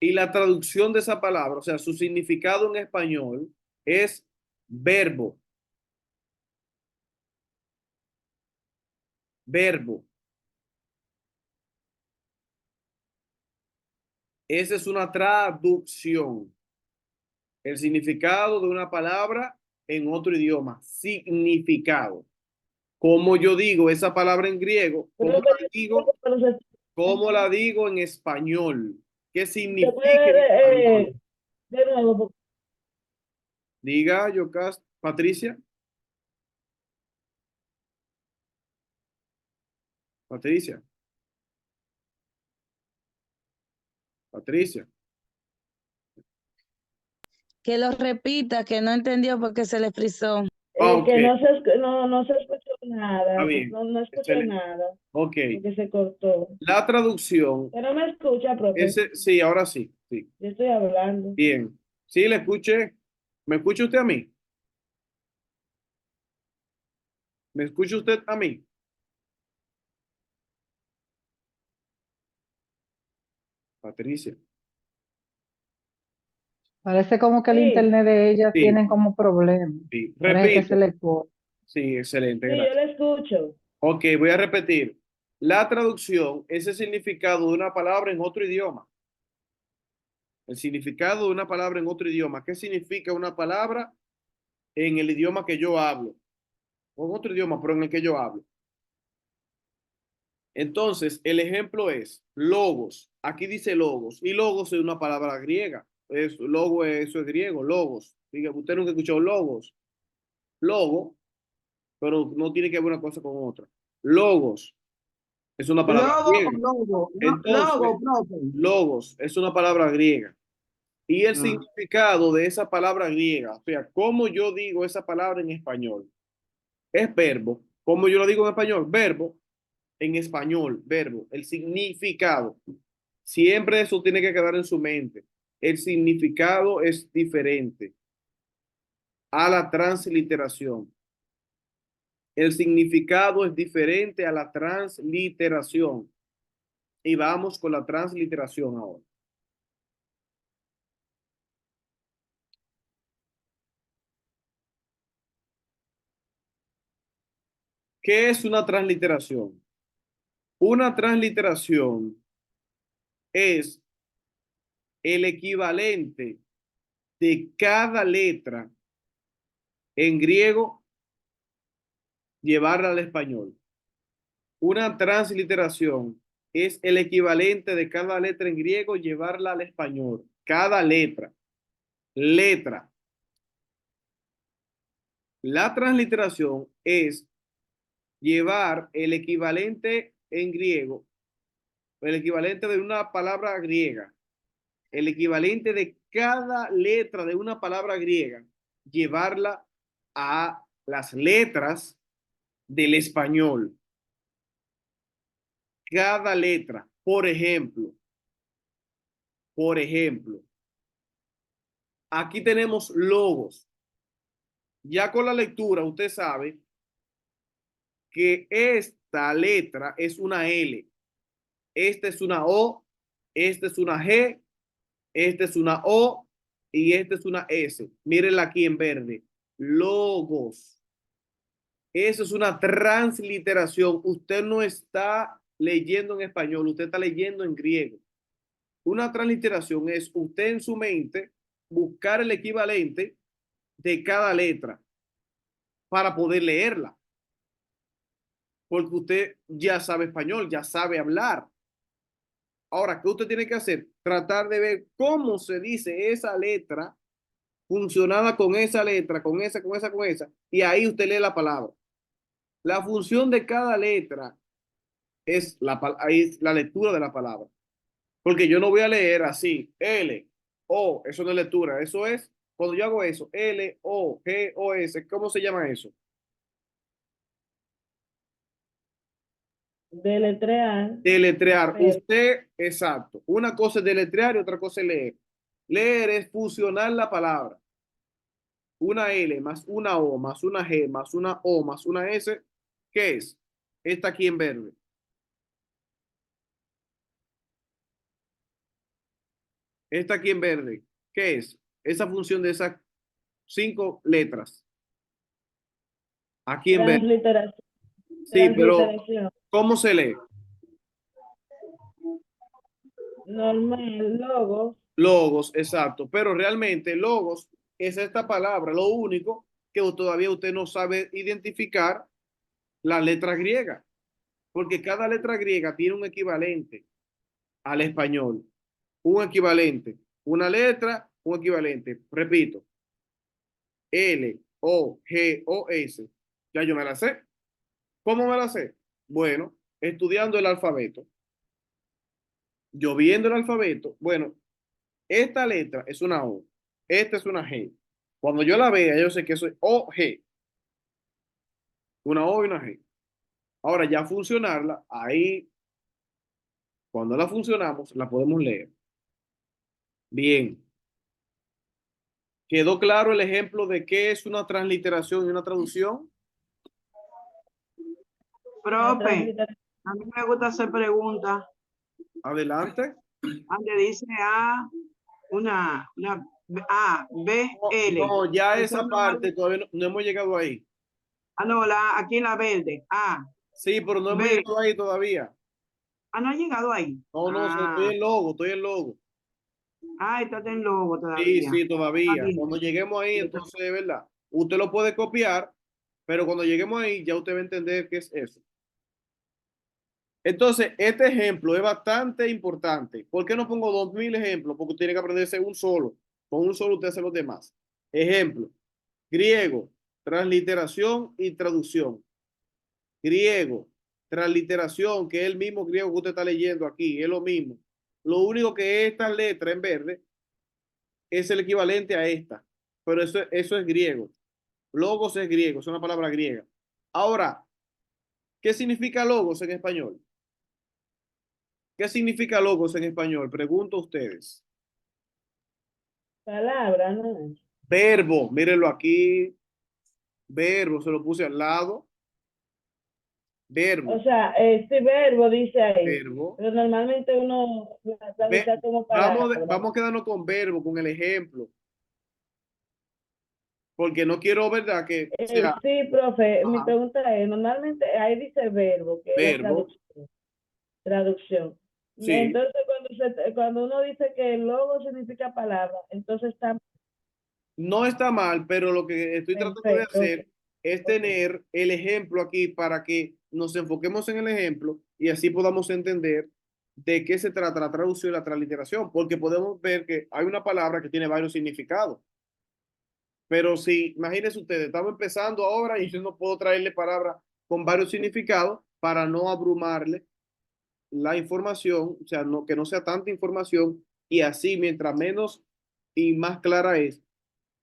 Y la traducción de esa palabra, o sea, su significado en español es verbo, verbo. Esa es una traducción. El significado de una palabra en otro idioma. Significado. Como yo digo esa palabra en griego, Pero cómo la digo en español. ¿Qué se significa en puede español? de nuevo, Diga, Yocast, Patricia. Patricia. Patricia. Que lo repita, que no entendió porque se le frizó. Ok, que no se escuchó está nada, bien. no escuché Excelente. nada, Ok. porque se cortó. La traducción, Que no me escucha, profe. ese, sí, ahora sí, sí. Yo estoy hablando. Bien. Sí, le escuché. ¿Me escucha usted a mí? ¿Me escucha usted a mí? Patricia. Parece como que el Sí, internet de ella Sí, tiene como problemas. sí. Parece que se Repito. le corta. Sí, excelente, sí, yo gracias. le escucho. Ok, voy a repetir. La traducción es el significado de una palabra en otro idioma. El significado de una palabra en otro idioma. ¿Qué significa una palabra en el idioma que yo hablo? O en otro idioma, pero en el que yo hablo. Entonces, el ejemplo es logos. Aquí dice logos. Y logos es una palabra griega. Logo, eso es griego, logos. Diga, usted nunca escuchó logos. Logo, pero no tiene que ver una cosa con otra. Logos es una palabra Logo o griega. logo, Entonces, logo, profe. logos es una palabra griega. Y el Ah, significado de esa palabra griega, o sea, cómo yo digo esa palabra en español, es verbo. ¿Cómo yo lo digo en español? Verbo. En español, verbo. El significado. Siempre eso tiene que quedar en su mente. El significado es diferente a la transliteración. El significado es diferente a la transliteración. Y vamos con la transliteración ahora. ¿Qué es una transliteración? Una transliteración es el equivalente de cada letra en griego, llevarla al español. Una transliteración es el equivalente de cada letra en griego, llevarla al español. Cada letra. Letra. La transliteración es llevar el equivalente en griego, el equivalente de una palabra griega, el equivalente de cada letra de una palabra griega, llevarla a las letras del español. Cada letra, por ejemplo, aquí tenemos logos. Ya con la lectura usted sabe que esta letra es una L, esta es una O, esta es una G, esta es una O y esta es una S. Mírenla aquí en verde. Logos. Eso es una transliteración. Usted no está leyendo en español, usted está leyendo en griego. Una transliteración es usted en su mente buscar el equivalente de cada letra para poder leerla. Porque usted ya sabe español, ya sabe hablar. Ahora, ¿qué usted tiene que hacer? Tratar de ver cómo se dice esa letra funcionada con esa letra, con esa, y ahí usted lee la palabra. La función de cada letra es la lectura de la palabra. Porque yo no voy a leer así, L, O, eso no es lectura, eso es, cuando yo hago eso, L, O, G, O, S, ¿cómo se llama eso? Deletrear. Deletrear. Pero, Usted, exacto. Una cosa es deletrear y otra cosa es leer. Leer es fusionar la palabra. Una L más una O más una G más una O más una S, ¿qué es? Esta aquí en verde. Esta aquí en verde, ¿qué es? Esa función de esas 5 letras. Aquí en verde. transliteración. Sí, pero Transliteración. ¿cómo se lee? Normal, logos. Logos, exacto. Pero realmente logos es esta palabra. Lo único que todavía usted no sabe identificar la letra griega. Porque cada letra griega tiene un equivalente al español. Un equivalente. Una letra, un equivalente. Repito. L, O, G, O, S. Ya yo me la sé. ¿Cómo me la sé? Bueno, estudiando el alfabeto. Yo viendo el alfabeto, bueno, esta letra es una O, esta es una G. Cuando yo la vea, yo sé que eso es O, G. Una O y una G. Ahora ya funcionarla, ahí, cuando la funcionamos, la podemos leer. Bien. ¿Quedó claro el ejemplo de qué es una transliteración y una traducción? Profe, a mí me gusta hacer preguntas. Adelante. Donde dice A, una A, B, L. No, ya Eso esa no parte vale. todavía no hemos llegado ahí. Ah, no, aquí en la verde. A, Sí, pero no hemos B. llegado ahí todavía. Ah, no ha llegado ahí. No, no, estoy en logo, estoy en logo. Está en logo Sí, todavía. sí, todavía. Está Cuando bien. lleguemos ahí, entonces, de verdad, usted lo puede copiar, pero cuando lleguemos ahí, ya usted va a entender qué es eso. Entonces, este ejemplo es bastante importante. ¿Por qué no pongo 2000 ejemplos? Porque usted tiene que aprenderse un solo. Con un solo usted hace los demás. Ejemplo, griego, transliteración y traducción. Griego, transliteración, que es el mismo griego que usted está leyendo aquí, es lo mismo. Lo único que esta letra en verde es el equivalente a esta, pero eso es griego. Logos es griego, es una palabra griega. Ahora, ¿qué significa logos en español? ¿Qué significa logos en español? Pregunto a ustedes. Palabra, ¿no? Verbo, mírenlo aquí. Verbo, se lo puse al lado. Verbo, O sea, este verbo dice ahí, verbo. pero normalmente uno la traduce como palabra. Vamos a quedarnos con verbo, con el ejemplo, porque no quiero, ¿verdad? Que sea Sí, profe, mi ajá, pregunta es, normalmente ahí dice verbo, que es la verbo. traducción. Traducción. Sí, Entonces, cuando uno dice que el logo significa palabra, entonces está no está mal, pero lo que estoy tratando de perfecto. hacer es tener el ejemplo aquí para que nos enfoquemos en el ejemplo y así podamos entender de qué se trata la traducción y la transliteración, porque podemos ver que hay una palabra que tiene varios significados. Pero si, imagínense ustedes, estamos empezando ahora y yo no puedo traerle palabras con varios significados para no abrumarle la información, o sea, no, que no sea tanta información y así mientras menos y más clara es,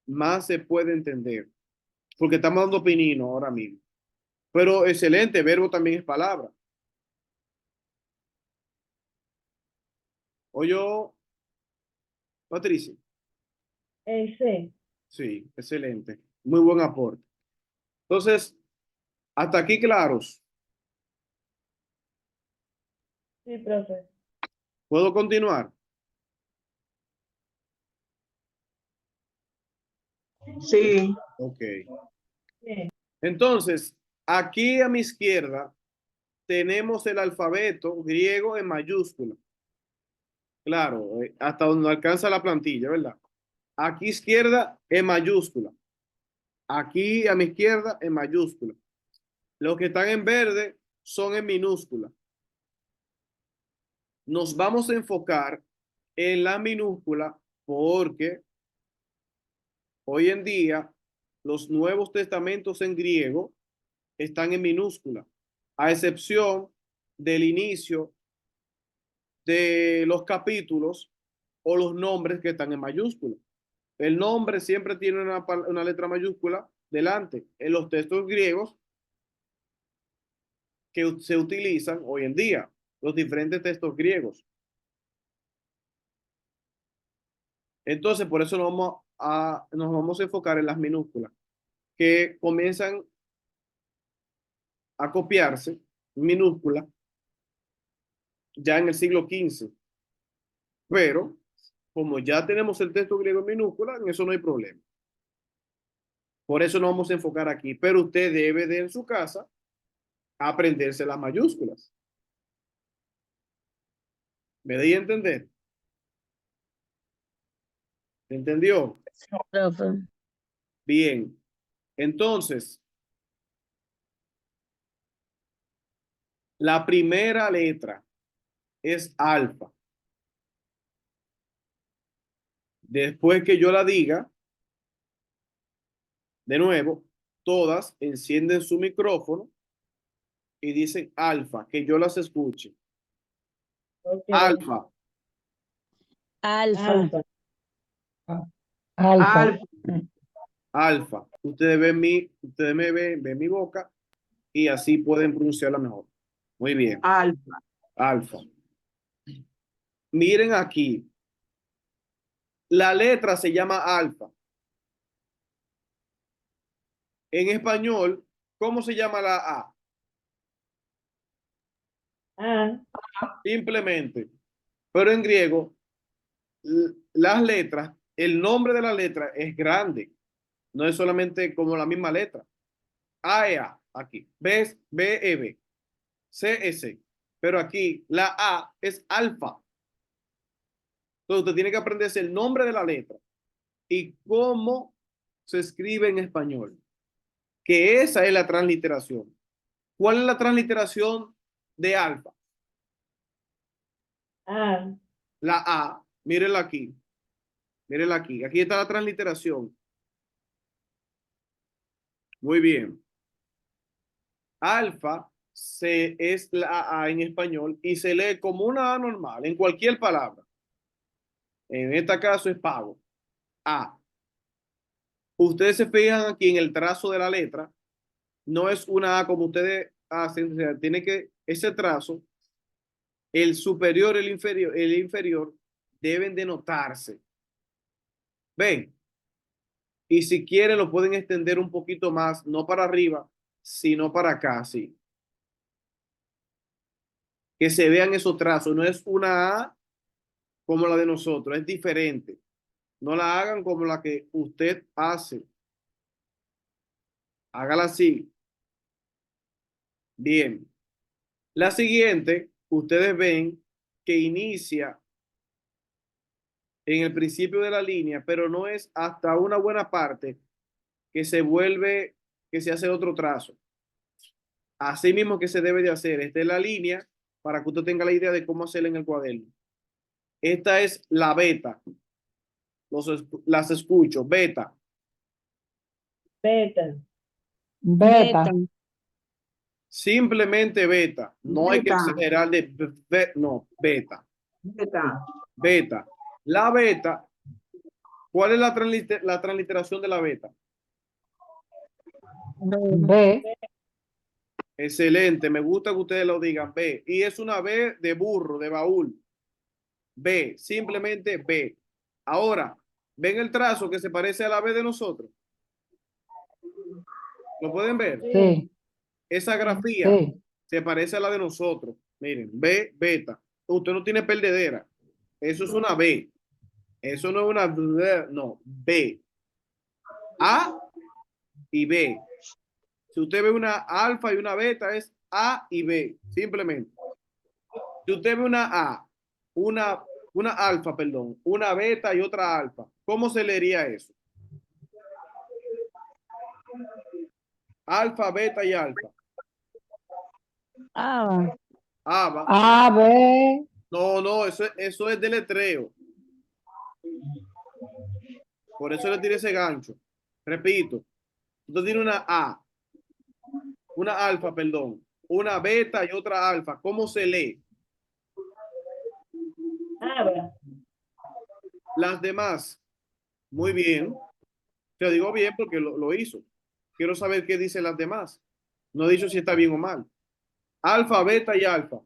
más se puede entender, porque estamos dando opinión ahora mismo. Pero excelente, verbo también es palabra. O yo, Patricia, Sí, sí, excelente, muy buen aporte. Entonces, hasta aquí claros. sí, profe. ¿Puedo continuar? Sí, Ok. Sí, Entonces, aquí a mi izquierda tenemos el alfabeto griego en mayúscula. Claro, hasta donde alcanza la plantilla, ¿verdad? Aquí izquierda en mayúscula. Aquí a mi izquierda en mayúscula. Los que están en verde son en minúscula. Nos vamos a enfocar en la minúscula porque hoy en día los nuevos testamentos en griego están en minúscula, a excepción del inicio de los capítulos o los nombres que están en mayúscula. El nombre siempre tiene una letra mayúscula delante. En los textos griegos que se utilizan hoy en día, los diferentes textos griegos. Entonces, por eso nos vamos a enfocar en las minúsculas, que comienzan a copiarse minúsculas ya en el siglo XV. Pero, como ya tenemos el texto griego en minúscula, en eso no hay problema. Por eso nos vamos a enfocar aquí. Pero usted debe de en su casa aprenderse las mayúsculas. ¿Me di a entender? ¿Entendió? Profe. Bien. Entonces, la primera letra es alfa. Después que yo la diga, de nuevo, todas encienden su micrófono y dicen alfa, que yo las escuche. ok. Alfa, Alfa. Alfa. Alfa. alfa, alfa. Ustedes me ven mi boca y así pueden pronunciarla mejor. Muy bien, alfa. alfa. Miren aquí, la letra se llama alfa. En español, ¿cómo se llama la A? A. Simplemente. Pero en griego, las letras, el nombre de la letra es grande. No es solamente como la misma letra. A, E, A, aquí. B, B, E, B. C, S. Pero aquí la A es alfa. Entonces usted tiene que aprenderse el nombre de la letra y cómo se escribe en español. Que esa es la transliteración. ¿Cuál es la transliteración de alfa? A. La A, mírenla aquí. Mírenla aquí. Aquí está la transliteración. Muy bien. Alfa es la A en español y se lee como una A normal en cualquier palabra. En este caso es pago. A. Ustedes se fijan aquí en el trazo de la letra. No es una A como ustedes hacen. O sea, tiene que, ese trazo, el superior, el inferior, deben de notarse. ¿Ven? Y si quieren lo pueden extender un poquito más, no para arriba, sino para acá, sí. Que se vean esos trazos. No es una A como la de nosotros, es diferente. No la hagan como la que usted hace. Hágala así. Bien. La siguiente, ustedes ven que inicia en el principio de la línea, pero no es hasta una buena parte que se hace otro trazo. Así mismo que se debe de hacer. Esta es la línea para que usted tenga la idea de cómo hacerla en el cuaderno. Esta es la beta. Las escucho. Beta. Beta. Beta. Simplemente beta. No hay que Beta. exagerar no, beta. Beta. Beta. La beta. ¿Cuál es la transliteración de la beta? B. Excelente. Me gusta que ustedes lo digan. B. Y es una B de burro, de baúl. B. Simplemente B. Ahora, ¿ven el trazo que se parece a la B de nosotros? ¿Lo pueden ver? Sí. Esa grafía Sí. se parece a la de nosotros. Miren, B, beta. Usted no tiene perdedera. Eso es una B. Eso no es una B, no, B. A y B. Si usted ve una alfa y una beta, es A y B, simplemente. Si usted ve una A, una alfa, perdón, una beta y otra alfa, ¿cómo se leería eso? Alfa, beta y alfa. Ah, Ava. A, B. No, eso es deletreo. Por eso le tiré ese gancho. Repito, usted tiene una alfa, perdón, una beta y otra alfa. ¿Cómo se lee? Ava. Las demás, muy bien. Te digo bien porque lo hizo. Quiero saber qué dicen las demás. No he dicho si está bien o mal. Alfa, beta y alfa.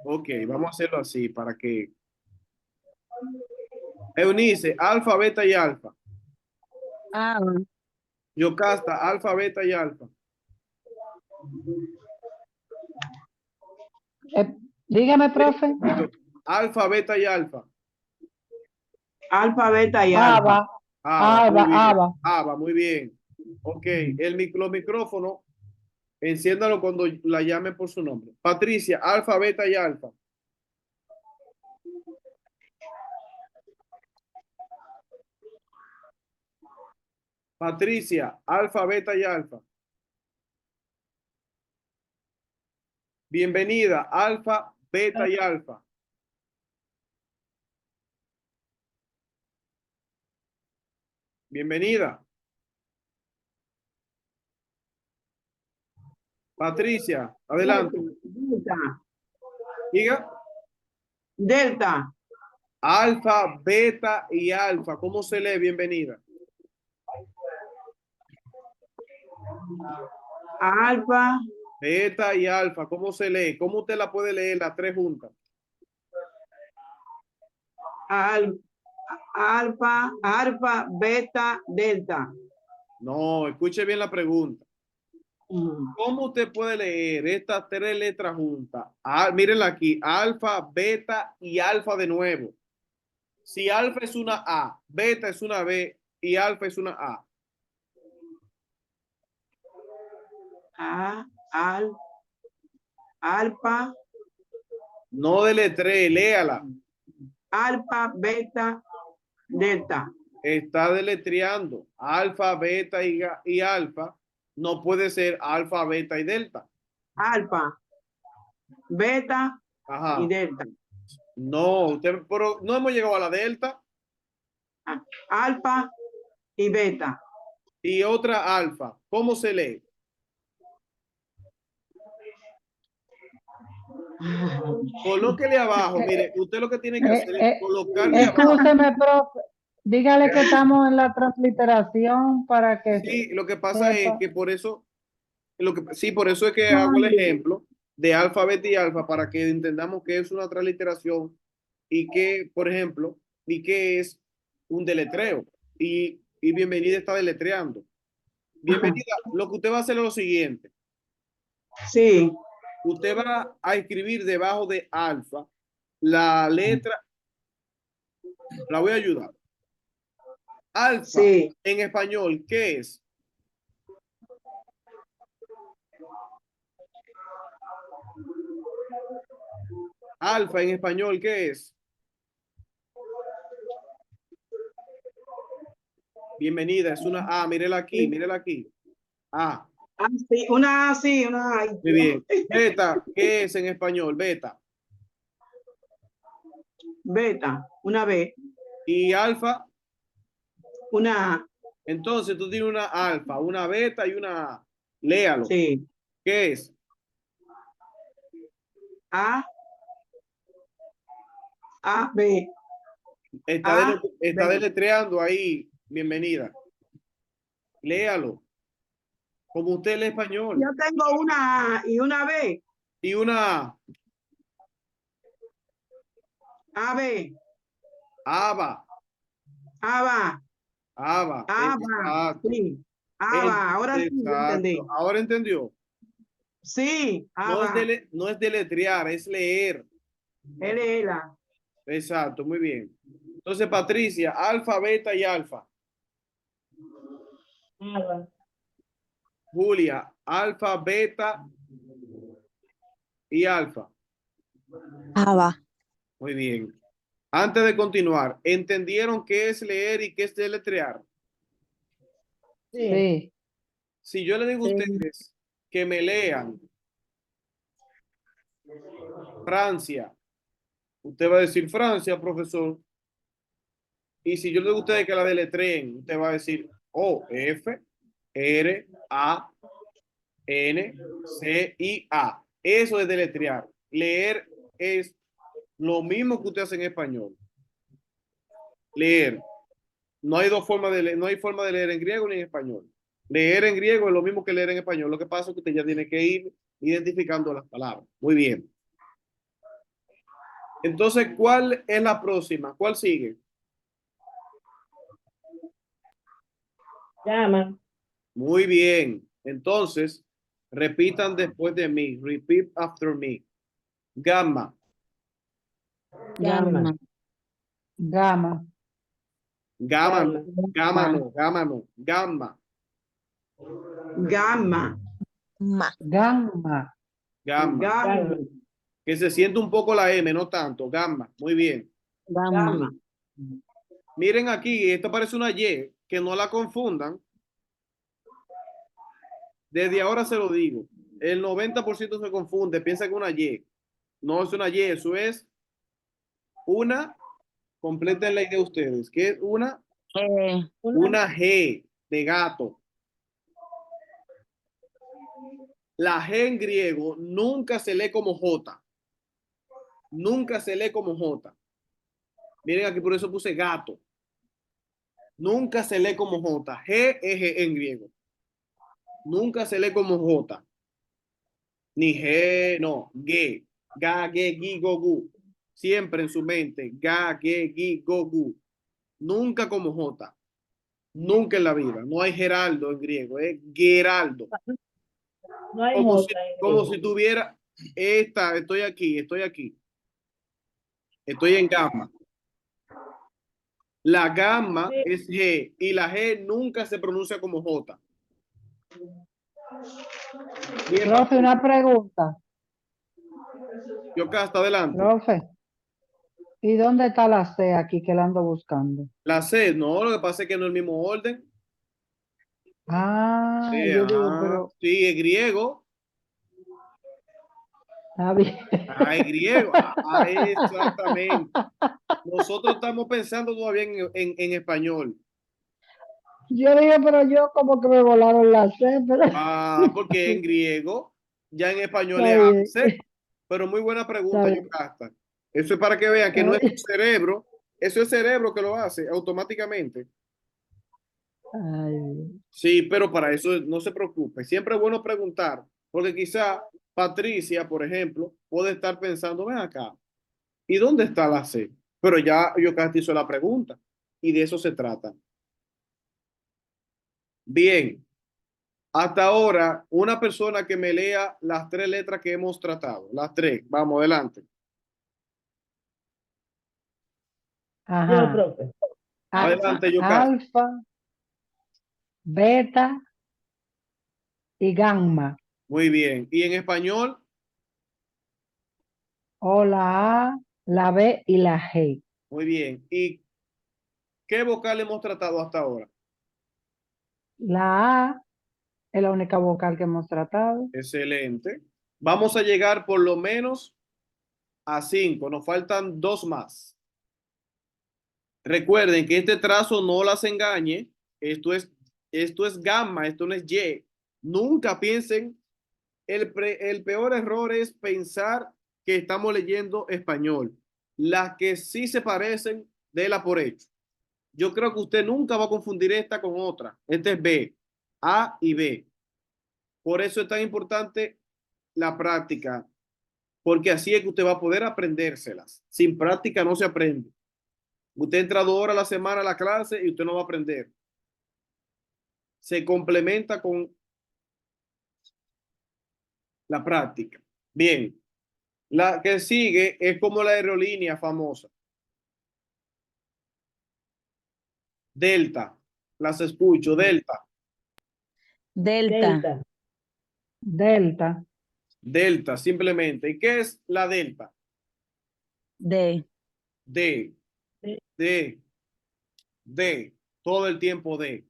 Ok, vamos a hacerlo así para que... Eunice, alfa, beta y alfa. ah, Yocasta, alfa, beta y alfa. Dígame, profe. Alfa, beta y alfa. Alfa, beta y Ava. alfa. Muy bien. Ava. Muy bien. Ok, los micrófonos, enciéndalo cuando la llame por su nombre. Patricia, alfa, beta y alfa. Patricia, alfa, beta y alfa. Bienvenida, alfa, beta y alfa. Bienvenida. Patricia, adelante. Delta. Diga. Delta. Alfa, beta y alfa. ¿Cómo se lee? Bienvenida. Alfa. Beta y alfa. ¿Cómo se lee? ¿Cómo usted la puede leer las tres juntas? Alfa, beta, delta. No, escuche bien la pregunta. ¿Cómo usted puede leer estas tres letras juntas? Mírenla aquí, alfa, beta y alfa de nuevo. Si alfa es una A, beta es una B y alfa es una A. Alfa. No deletree, léala. Alfa, beta, delta. Está deletreando. Alfa, beta y alfa. No puede ser alfa, beta y delta. Alfa, beta Ajá. y delta. No, pero no hemos llegado a la delta. Alfa y beta. Y otra alfa. ¿Cómo se lee? Colóquele abajo. Mire, usted lo que tiene que hacer es colocarle abajo. Escúcheme, profe. Dígale que estamos en la transliteración para que Sí, lo que pasa es sepa. que por eso, por eso es que hago el ejemplo de alfa, beta y alfa para que entendamos qué es una transliteración y que, por ejemplo, y qué es un deletreo. Y bienvenida está deletreando. Bienvenida, lo que usted va a hacer es lo siguiente. Sí. Usted va a escribir debajo de alfa la letra, la voy a ayudar. Alfa, sí. en español, ¿qué es? Alfa en español, ¿qué es? Bienvenida, es una A, mírela aquí. A, Ah, sí, una A, sí, una A. Ay, muy Dios. bien. Beta, ¿qué es en español? Beta. Beta, una B, Y alfa, una A, entonces tú tienes una alfa, una beta y una A. Léalo. sí, ¿Qué es? A, A, B, A, Está B. deletreando ahí. Bienvenida. Léalo. Como usted lee español. Yo tengo una A y una B, Y una A. A, B, Aba. ABA, Aba. ABA, Exacto. sí, ABA, ahora sí lo Exacto. entendí. Ahora entendió. Sí, ABA, No es deletrear, es leer. LL, Exacto, muy bien. Entonces, Patricia, alfa, beta y alfa. Alba, Julia, alfa, beta y alfa. Aba. Muy bien. Antes de continuar, ¿entendieron qué es leer y qué es deletrear? sí, Sí, Si yo le digo a Sí. ustedes que me lean Francia, usted va a decir Francia, profesor. Y si yo le digo a ustedes que la deletreen, usted va a decir O, F, R, A, N, C, I, A. Eso es deletrear. Leer es lo mismo que usted hace en español. Leer. No hay dos formas de leer, no hay forma de leer en griego ni en español. Leer en griego es lo mismo que leer en español. Lo que pasa es que usted ya tiene que ir identificando las palabras. Muy bien. Entonces, ¿cuál es la próxima? ¿Cuál sigue? llama, Muy bien. Entonces, repitan después de mí. Repeat after me. Gamma, llama, Gamma. gama, gamma, no, llama, gamma no, gamma no, gamma, gamma, Ma. gamma, gamma. gamma, llama, Que se siente un poco la M, no tanto. Gamma. Muy bien. Gamma. gamma. Miren aquí, esto parece una Y, que no la confundan. Desde ahora se lo digo. El 90% se confunde, piensa que es una Y. No es una Y, eso es una, completen la idea de ustedes, que es Eh, una G de gato. La G en griego nunca se lee como J. Nunca se lee como J. Miren aquí, por eso puse gato. Nunca se lee como J. G es G en griego. Nunca se lee como J. Ni G, no, G. Ga, ge, gi, go, gu. Siempre en su mente. Ga, ge, gi, go, gu. Nunca como J. Nunca en la vida. No hay Geraldo en griego, es Geraldo. no hay J en Como griego. si tuviera esta, estoy en gamma. La gamma Sí, es G y la G nunca se pronuncia como J. Bien, profe, Patricia. una pregunta, Yo acá hasta adelante. profe, ¿y dónde está la C aquí que la ando buscando? La C, no, lo que pasa es que no es el mismo orden. Ah, yo digo, pero Sí, es griego. está bien. Es griego. Exactamente. Nosotros estamos pensando todavía en español. Yo digo, pero yo como que me volaron la C, pero Porque en griego, ya en español está es bien, ABC. Pero muy buena está pregunta, bien. Yocasta. Eso es para que vean que Está no es bien. tu cerebro, eso es cerebro que lo hace automáticamente. Ay, Sí, pero para eso no se preocupe. Siempre es bueno preguntar, porque quizá Patricia, por ejemplo, puede estar pensando, ven acá, ¿y dónde está la C? Pero ya Yocasta hizo la pregunta y de eso se trata. Bien, hasta ahora, una persona que me lea las tres letras que hemos tratado, las tres, vamos adelante. yo, ajá. profe. Adelante, Yocasta. Alfa, beta y gamma. Muy bien. ¿Y en español? O la A, la B y la G. Muy bien. ¿Y qué vocal hemos tratado hasta ahora? La A es la única vocal que hemos tratado. Excelente. Vamos a llegar por lo menos a 5. Nos faltan 2 más. Recuerden que este trazo no las engañe. Esto es gamma, esto no es Y. Nunca piensen, el peor error es pensar que estamos leyendo español. Las que sí se parecen, déla por hecho. Yo creo que usted nunca va a confundir esta con otra. Este es B, A y B. Por eso es tan importante la práctica, porque así es que usted va a poder aprendérselas. Sin práctica no se aprende. Usted entra 2 horas a la semana a la clase y usted no va a aprender. Se complementa con la práctica. Bien, la que sigue es como la aerolínea famosa. Delta, las escucho, Delta, Delta. Delta. Delta, Delta, simplemente. ¿Y qué es la Delta? D. D, D, D, todo el tiempo D.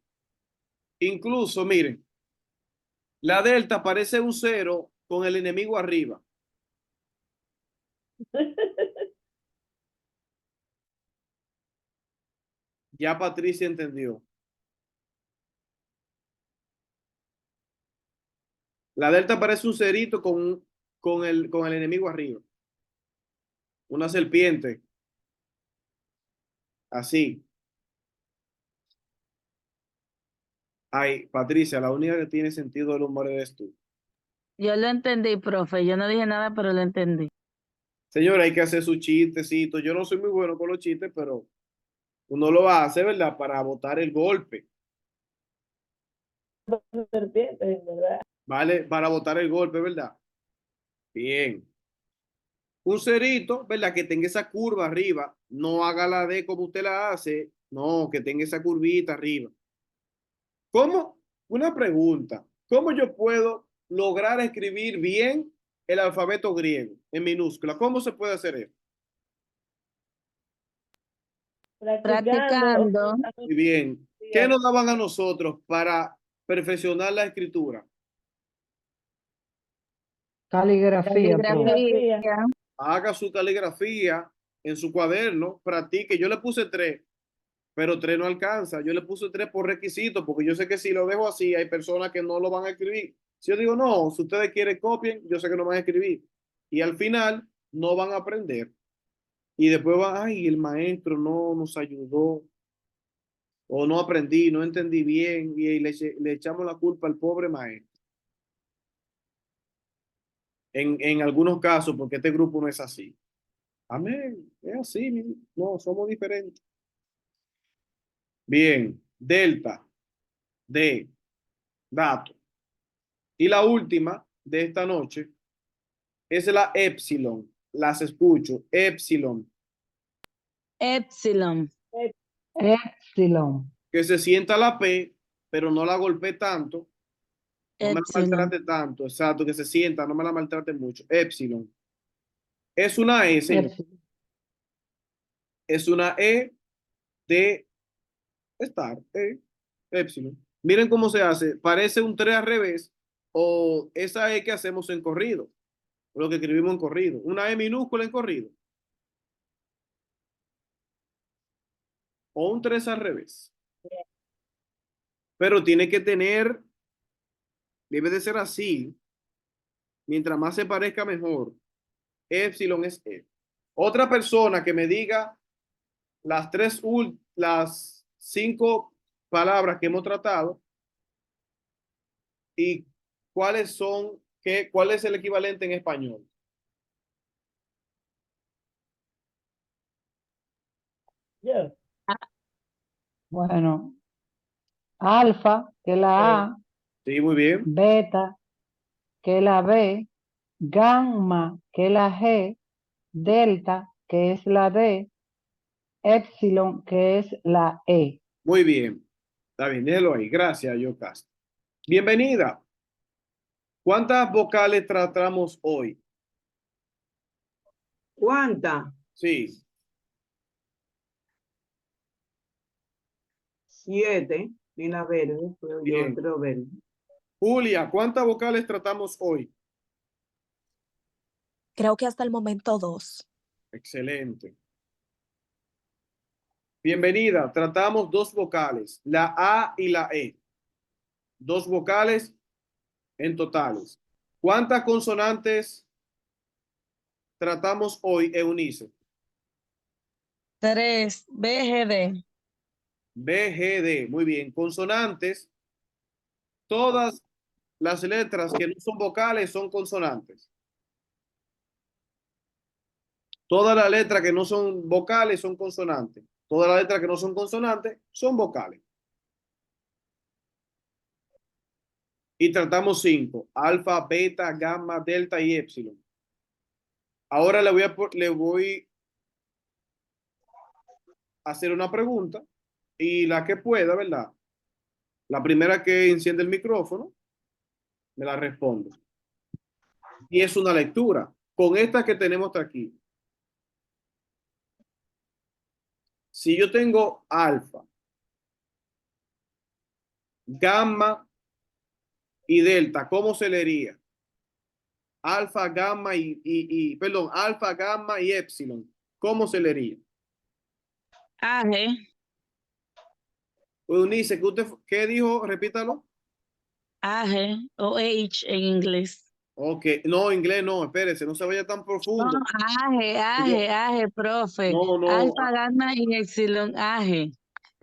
Incluso, miren, la Delta parece un 0 con el enemigo arriba. Ya Patricia entendió. La Delta parece un cerito con el enemigo arriba. Una serpiente. Así. Ay, Patricia, la única que tiene sentido del humor eres tú. Yo lo entendí, profe. Yo no dije nada, pero lo entendí. Señora, hay que hacer su chistecito. Yo no soy muy bueno con los chistes, pero uno lo hace, ¿verdad? Para botar el golpe. Serpiente, ¿verdad? ¿Vale? Para botar el golpe, ¿verdad? Bien. Un cerito, ¿verdad? Que tenga esa curva arriba. No haga la D como usted la hace. No, que tenga esa curvita arriba. ¿Cómo? Una pregunta. ¿Cómo yo puedo lograr escribir bien el alfabeto griego en minúscula? ¿Cómo se puede hacer eso? Practicando. Muy bien. ¿Qué nos daban a nosotros para perfeccionar la escritura? caligrafía, profe. Caligrafía. Haga su caligrafía en su cuaderno, practique. Yo le puse 3, pero 3 no alcanza. Yo le puse 3 por requisito, porque yo sé que si lo dejo así, hay personas que no lo van a escribir. Si yo digo, no, si ustedes quieren copien, yo sé que no van a escribir. Y al final no van a aprender. Y después van, ay, el maestro no nos ayudó, o no aprendí, no entendí bien, y le echamos la culpa al pobre maestro. En algunos casos, porque este grupo no es así. Amén, es así, no, somos diferentes. Bien, delta, D, dato. Y la última de esta noche es la epsilon. Las escucho, epsilon. Epsilon. Epsilon, Que se sienta la P, pero no la golpee tanto. No me la Epsilon. maltrate tanto, exacto, que se sienta, no me la maltrate mucho. Epsilon. Es una E, señor. epsilon. Es una E de estar, epsilon. Miren cómo se hace. Parece un 3 al revés o esa E que hacemos en corrido, lo que escribimos en corrido. Una E minúscula en corrido. O un 3 al revés. Pero tiene que tener, debe de ser así. Mientras más se parezca, mejor. Epsilon es E. Otra persona que me diga las 5 palabras que hemos tratado y cuáles son, cuál es el equivalente en español. Yo. Bueno, alfa, que es la A, Sí, muy bien. beta, que es la B, gamma, que es la G, delta, que es la D, epsilon, que es la E. Muy bien. Está bien, déjelo ahí. Gracias, Yocasta. Bienvenida. ¿Cuántas vocales tratamos hoy? ¿Cuántas? Sí. 7. Y la verde, pero yo Bien. creo verde. Julia, ¿cuántas vocales tratamos hoy? Creo que hasta el momento 2. Excelente. Bienvenida. Tratamos 2 vocales, la A y la E. 2 vocales en totales. ¿Cuántas consonantes tratamos hoy, Eunice? 3. BGD. B, G, D. Muy bien. Consonantes. Todas las letras que no son vocales son consonantes. Todas las letras que no son vocales son consonantes. Todas las letras que no son consonantes son vocales. Y tratamos 5. Alfa, beta, gamma, delta y épsilon. Ahora le voy a hacer una pregunta y la que pueda, ¿verdad? La primera que enciende el micrófono, me la responde. Y es una lectura. Con esta que tenemos aquí. Si yo tengo alfa, gamma y delta, ¿cómo se leería? Alfa, gamma perdón, alfa, gamma y épsilon. ¿Cómo se leería? AG. Eunice, ¿qué dijo? Repítalo. AG o H en inglés. Ok, no, inglés no, espérese, no se vaya tan No, profundo. AG, profe. No, no. Alfa, gamma y epsilon, AG.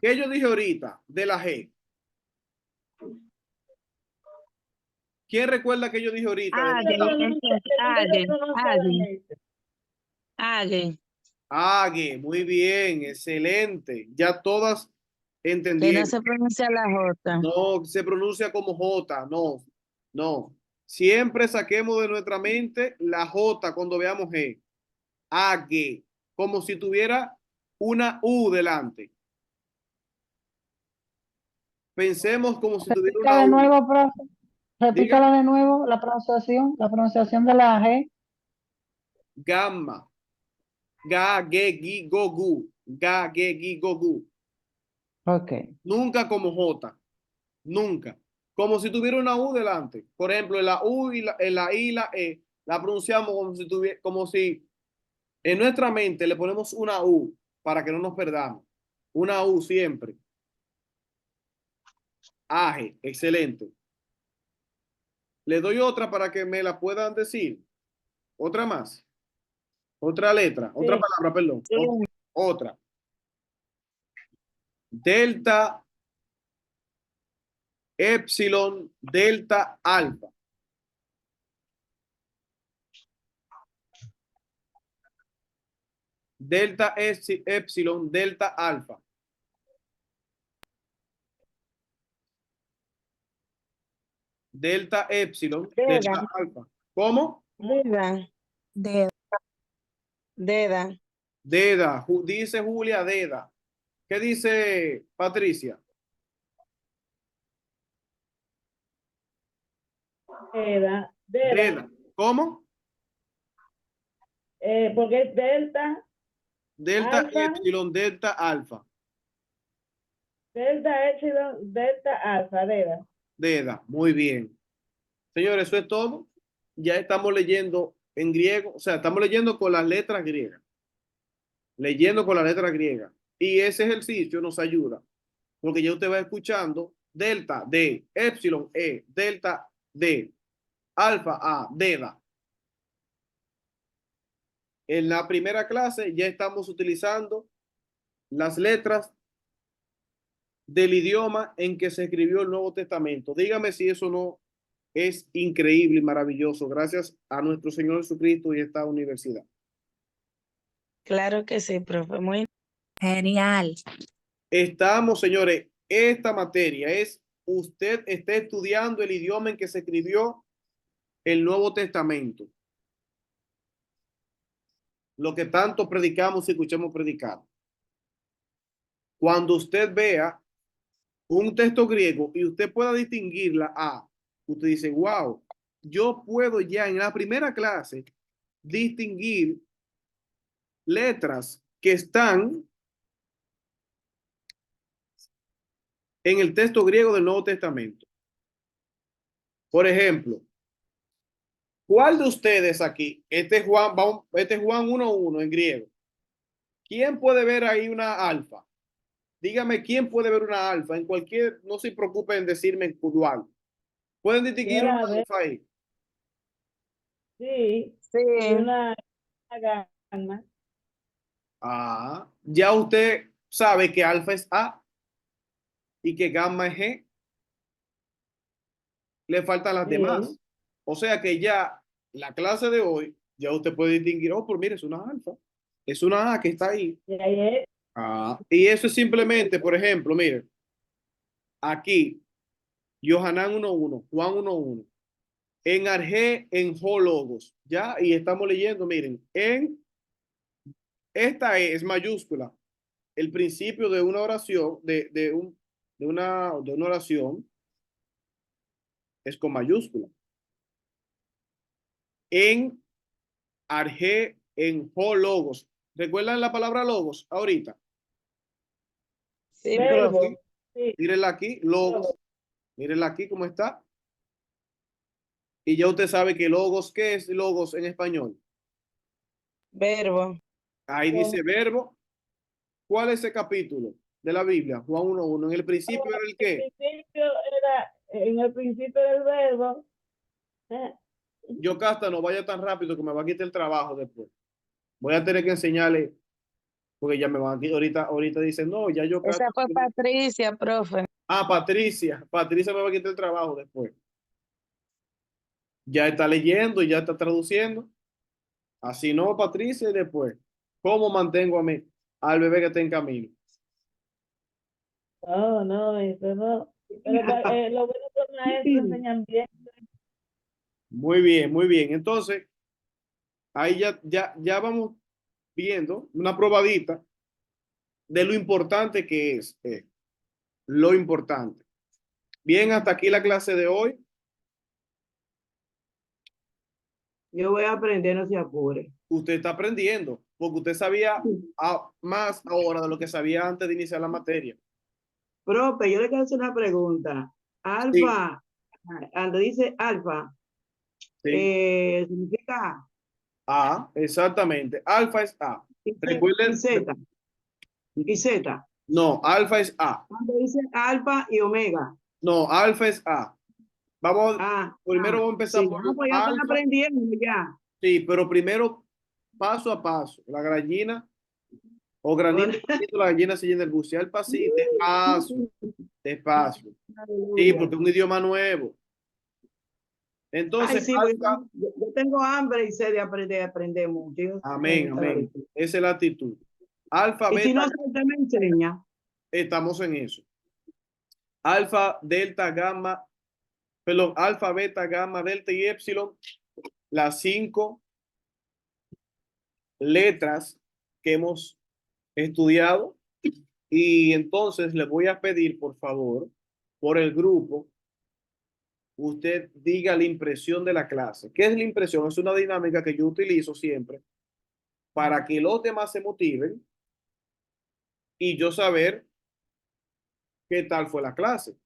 ¿Qué yo dije ahorita de la G? ¿Quién recuerda que yo dije ahorita de la AG, G? AG. Ague, muy bien, excelente. Ya todas Que no entendieron. se pronuncia la J. No se pronuncia como J, no, no. Siempre saquemos de nuestra mente la J cuando veamos G. Ague, como si tuviera una U delante. Pensemos como si tuviera Repita una de U. nuevo, profe. Diga Repítala de nuevo, la pronunciación de la G. gamma. Ga, ge, gi, go, gu. Ga, ge, gi, go, gu. Ok. Nunca como J. Nunca. Como si tuviera una U delante. Por ejemplo, en la U y en la I y la E, la pronunciamos como si en nuestra mente le ponemos una U para que no nos perdamos. Una U siempre. Aje, excelente. Le doy otra para que me la puedan decir. Otra más. Otra letra. Otra Sí. palabra, perdón. Sí. Otra. Delta, epsilon, delta, alfa. Delta, epsilon, delta, alfa. Delta, epsilon, delta, Deda. alfa. ¿Cómo? Deda. De Deda. Deda. Dice Julia Deda. ¿Qué dice Patricia? Deda. Deda. ¿Cómo? Porque es delta, Delta, alfa, epsilon, delta, alfa. delta, epsilon, delta, alfa, deda. Deda. Muy bien. Señores, eso es todo. Ya estamos leyendo en griego, o sea, estamos leyendo con las letras griegas. Leyendo con las letras griegas. Y ese ejercicio nos ayuda, porque ya usted va escuchando delta, D, epsilon, E, delta, D, alfa, A, deda. En la primera clase ya estamos utilizando las letras del idioma en que se escribió el Nuevo Testamento. Dígame si eso no es increíble y maravilloso, gracias a nuestro Señor Jesucristo y esta universidad. Claro que sí, profe. Muy genial. Estamos, señores, esta materia es, usted está estudiando el idioma en que se escribió el Nuevo Testamento. Lo que tanto predicamos y escuchamos predicar. Cuando usted vea un texto griego y usted pueda distinguir la A, usted dice, wow, yo puedo ya en la primera clase distinguir letras que están en el texto griego del Nuevo Testamento. Por ejemplo, ¿cuál de ustedes aquí, este es Juan 1:1 en griego? ¿Quién puede ver ahí una alfa? Dígame, ¿quién puede ver una alfa? En cualquier, no se preocupen en decirme en cuál. ¿Pueden distinguir Yo una la veo, alfa ahí? sí, Sí, y una gamma. Ah, ya usted sabe que alfa es A y que gamma es G. Le faltan las demás. Sí, O sea que ya la clase de hoy, ya usted puede distinguir, oh, pues mire, es una alfa. Es una A que está ahí. y ahí es, Ah, y eso es simplemente, por ejemplo, mire, aquí, Yohanan 1:1, Juan 1:1, en Arge, en Logos, ya, y estamos leyendo, miren, esta es mayúscula, el principio de una oración, de una oración es con mayúscula. En Arge, en Logos. ¿Recuerdan la palabra logos ahorita? sí, profe. verbo, sí, Mírenla aquí, logos. verbo. Mírenla aquí cómo está. Y ya usted sabe que logos, ¿qué es logos en español? Verbo. Ahí dice verbo. ¿Cuál es ese capítulo de la Biblia? Juan 1:1. En el principio era el qué. En el principio del verbo, Yo, Casta, no vaya tan rápido que me va a quitar el trabajo después. Voy a tener que enseñarle, porque ya me van aquí. Ahorita dicen, no, ya yo, Casta. Esa fue Patricia, profe. Ah, Patricia. Patricia me va a quitar el trabajo después. Ya está leyendo y ya está traduciendo. Así no, Patricia, y después, ¿cómo mantengo al bebé que está en camino? no, eso no. Pero los buenos maestros enseñan bien. Muy bien, muy bien. Entonces, ahí ya vamos viendo una probadita de lo importante que es lo importante. Bien, hasta aquí la clase de hoy. Yo voy a aprender, no se apure. Usted está aprendiendo, porque usted sabía más ahora de lo que sabía antes de iniciar la materia. Profe, yo le quiero hacer una pregunta. Sí, Alfa, cuando dice alfa, sí. significa A, exactamente. Alfa es A. y Recuerden, Z, y Z. no, alfa es A. Cuando dice alfa y omega. No, alfa es A. Vamos, primero vamos a empezar Sí, por pues ya estoy alfa. aprendiendo ya. Sí, pero primero paso a paso. La gallina o granito, a granito, la gallina se llena el bucear pasito, despacio, despacio. Sí, Aleluya. porque es un idioma nuevo. Ay, Entonces, sí, porque alfa, yo tengo hambre y sé de aprender mucho. Me amén, gusta la amén. lectura. Esa es la actitud. Alfa, Y si beta, no sé, usted me enseña. estamos en eso. Alfa, delta, gamma, perdón, alfa, beta, gamma, delta y épsilon, las 5 letras que hemos estudiado. Y entonces le voy a pedir, por favor, por el grupo, usted diga la impresión de la clase. ¿Qué es la impresión? Es una dinámica que yo utilizo siempre para que los demás se motiven y yo saber qué tal fue la clase.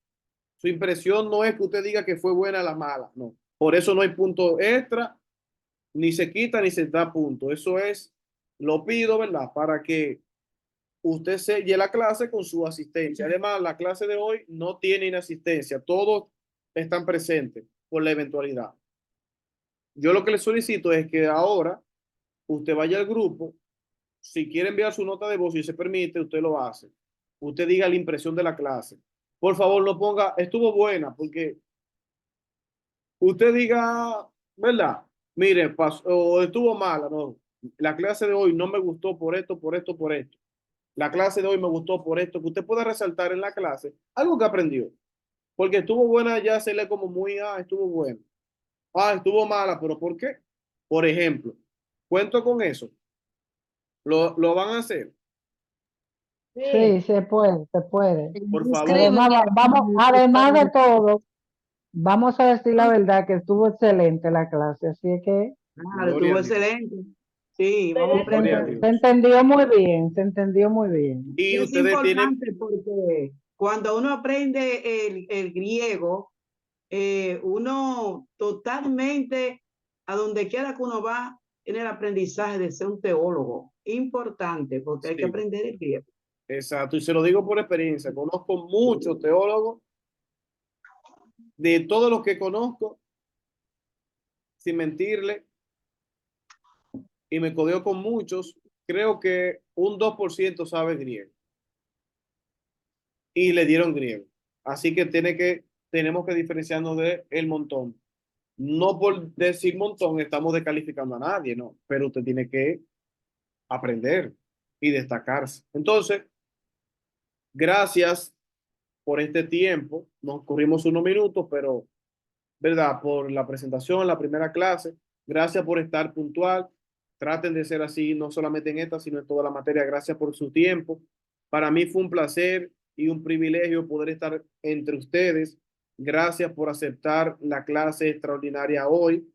Su impresión no es que usted diga que fue buena la mala, no. Por eso no hay punto extra, ni se quita ni se da punto. Eso es, lo pido, ¿verdad? Para que usted selle la clase con su asistencia. Además, la clase de hoy no tiene inasistencia. Todos están presentes por la eventualidad. Yo lo que le solicito es que ahora usted vaya al grupo. Si quiere enviar su nota de voz y se permite, usted lo hace. Usted diga la impresión de la clase. Por favor, no ponga, estuvo buena, porque usted diga, ¿verdad? Mire, pasó, o estuvo mala, no. La clase de hoy no me gustó por esto, por esto, por esto. La clase de hoy me gustó por esto, que usted pueda resaltar en la clase algo que aprendió. Porque estuvo buena, ya se lee como muy, estuvo buena. Estuvo mala, pero ¿por qué? Por ejemplo, cuento con eso. Lo van a hacer, Sí, Sí, se puede, se puede. por favor. Además, Escríbeme. además de todo, vamos a decir la verdad que estuvo excelente la clase, así es que Claro, Gloria estuvo a Dios. excelente. Sí, vamos a Gloria a aprender. Dios. Se entendió muy bien, se entendió muy bien. Y Es ustedes tienen, importante porque cuando uno aprende el griego, uno totalmente, a donde quiera que uno va, tiene el aprendizaje de ser un teólogo. Importante, porque hay que sí, aprender el griego. exacto, y se lo digo por experiencia, conozco muchos teólogos, de todos los que conozco, sin mentirle, y me codeo con muchos, creo que un 2% sabe griego y le dieron griego. Así que tenemos que diferenciarnos de el montón. No por decir montón estamos descalificando a nadie, no, pero usted tiene que aprender y destacarse. Entonces, gracias por este tiempo. Nos corrimos unos minutos, pero, ¿verdad? Por la presentación, la primera clase. Gracias por estar puntual. Traten de ser así, no solamente en esta, sino en toda la materia. Gracias por su tiempo. Para mí fue un placer y un privilegio poder estar entre ustedes. Gracias por aceptar la clase extraordinaria hoy.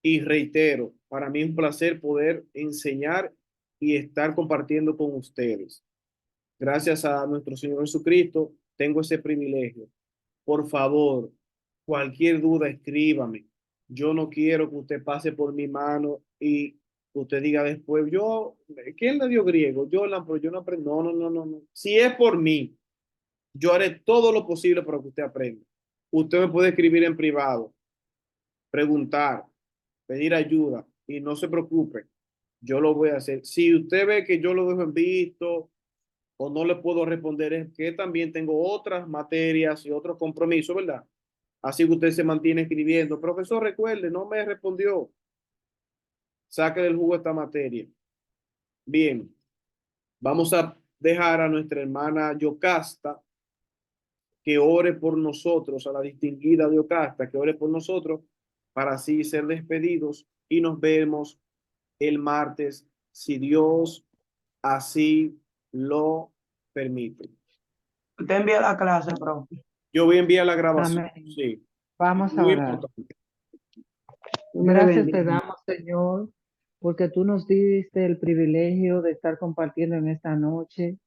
Y reitero, para mí es un placer poder enseñar y estar compartiendo con ustedes. Gracias a nuestro Señor Jesucristo, tengo ese privilegio. Por favor, cualquier duda, escríbame. Yo no quiero que usted pase por mi mano y usted diga después, ¿quién le dio griego? Pero yo no aprendí. No, no, no, no, no. Si es por mí, yo haré todo lo posible para que usted aprenda. Usted me puede escribir en privado, preguntar, pedir ayuda y no se preocupe, yo lo voy a hacer. Si usted ve que yo lo dejo en visto o no le puedo responder, es que también tengo otras materias y otros compromisos, ¿verdad? Así que usted se mantiene escribiendo. Profesor, recuerde, no me respondió. Saque del jugo esta materia. Bien, vamos a dejar a nuestra hermana Yocasta que ore por nosotros, a la distinguida Yocasta, que ore por nosotros para así ser despedidos y nos vemos el martes, si Dios así lo permite. Usted envía la clase, profe. Yo voy a enviar la grabación, Amén. sí, Vamos a muy orar. importante. Dios me le Gracias te bendiga. damos, Señor, porque tú nos diste el privilegio de estar compartiendo en esta noche.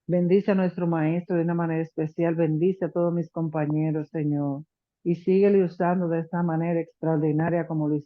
Bendice a nuestro maestro de una manera especial. Bendice a todos mis compañeros, Señor. Y síguele usando de esta manera extraordinaria como lo hiciste.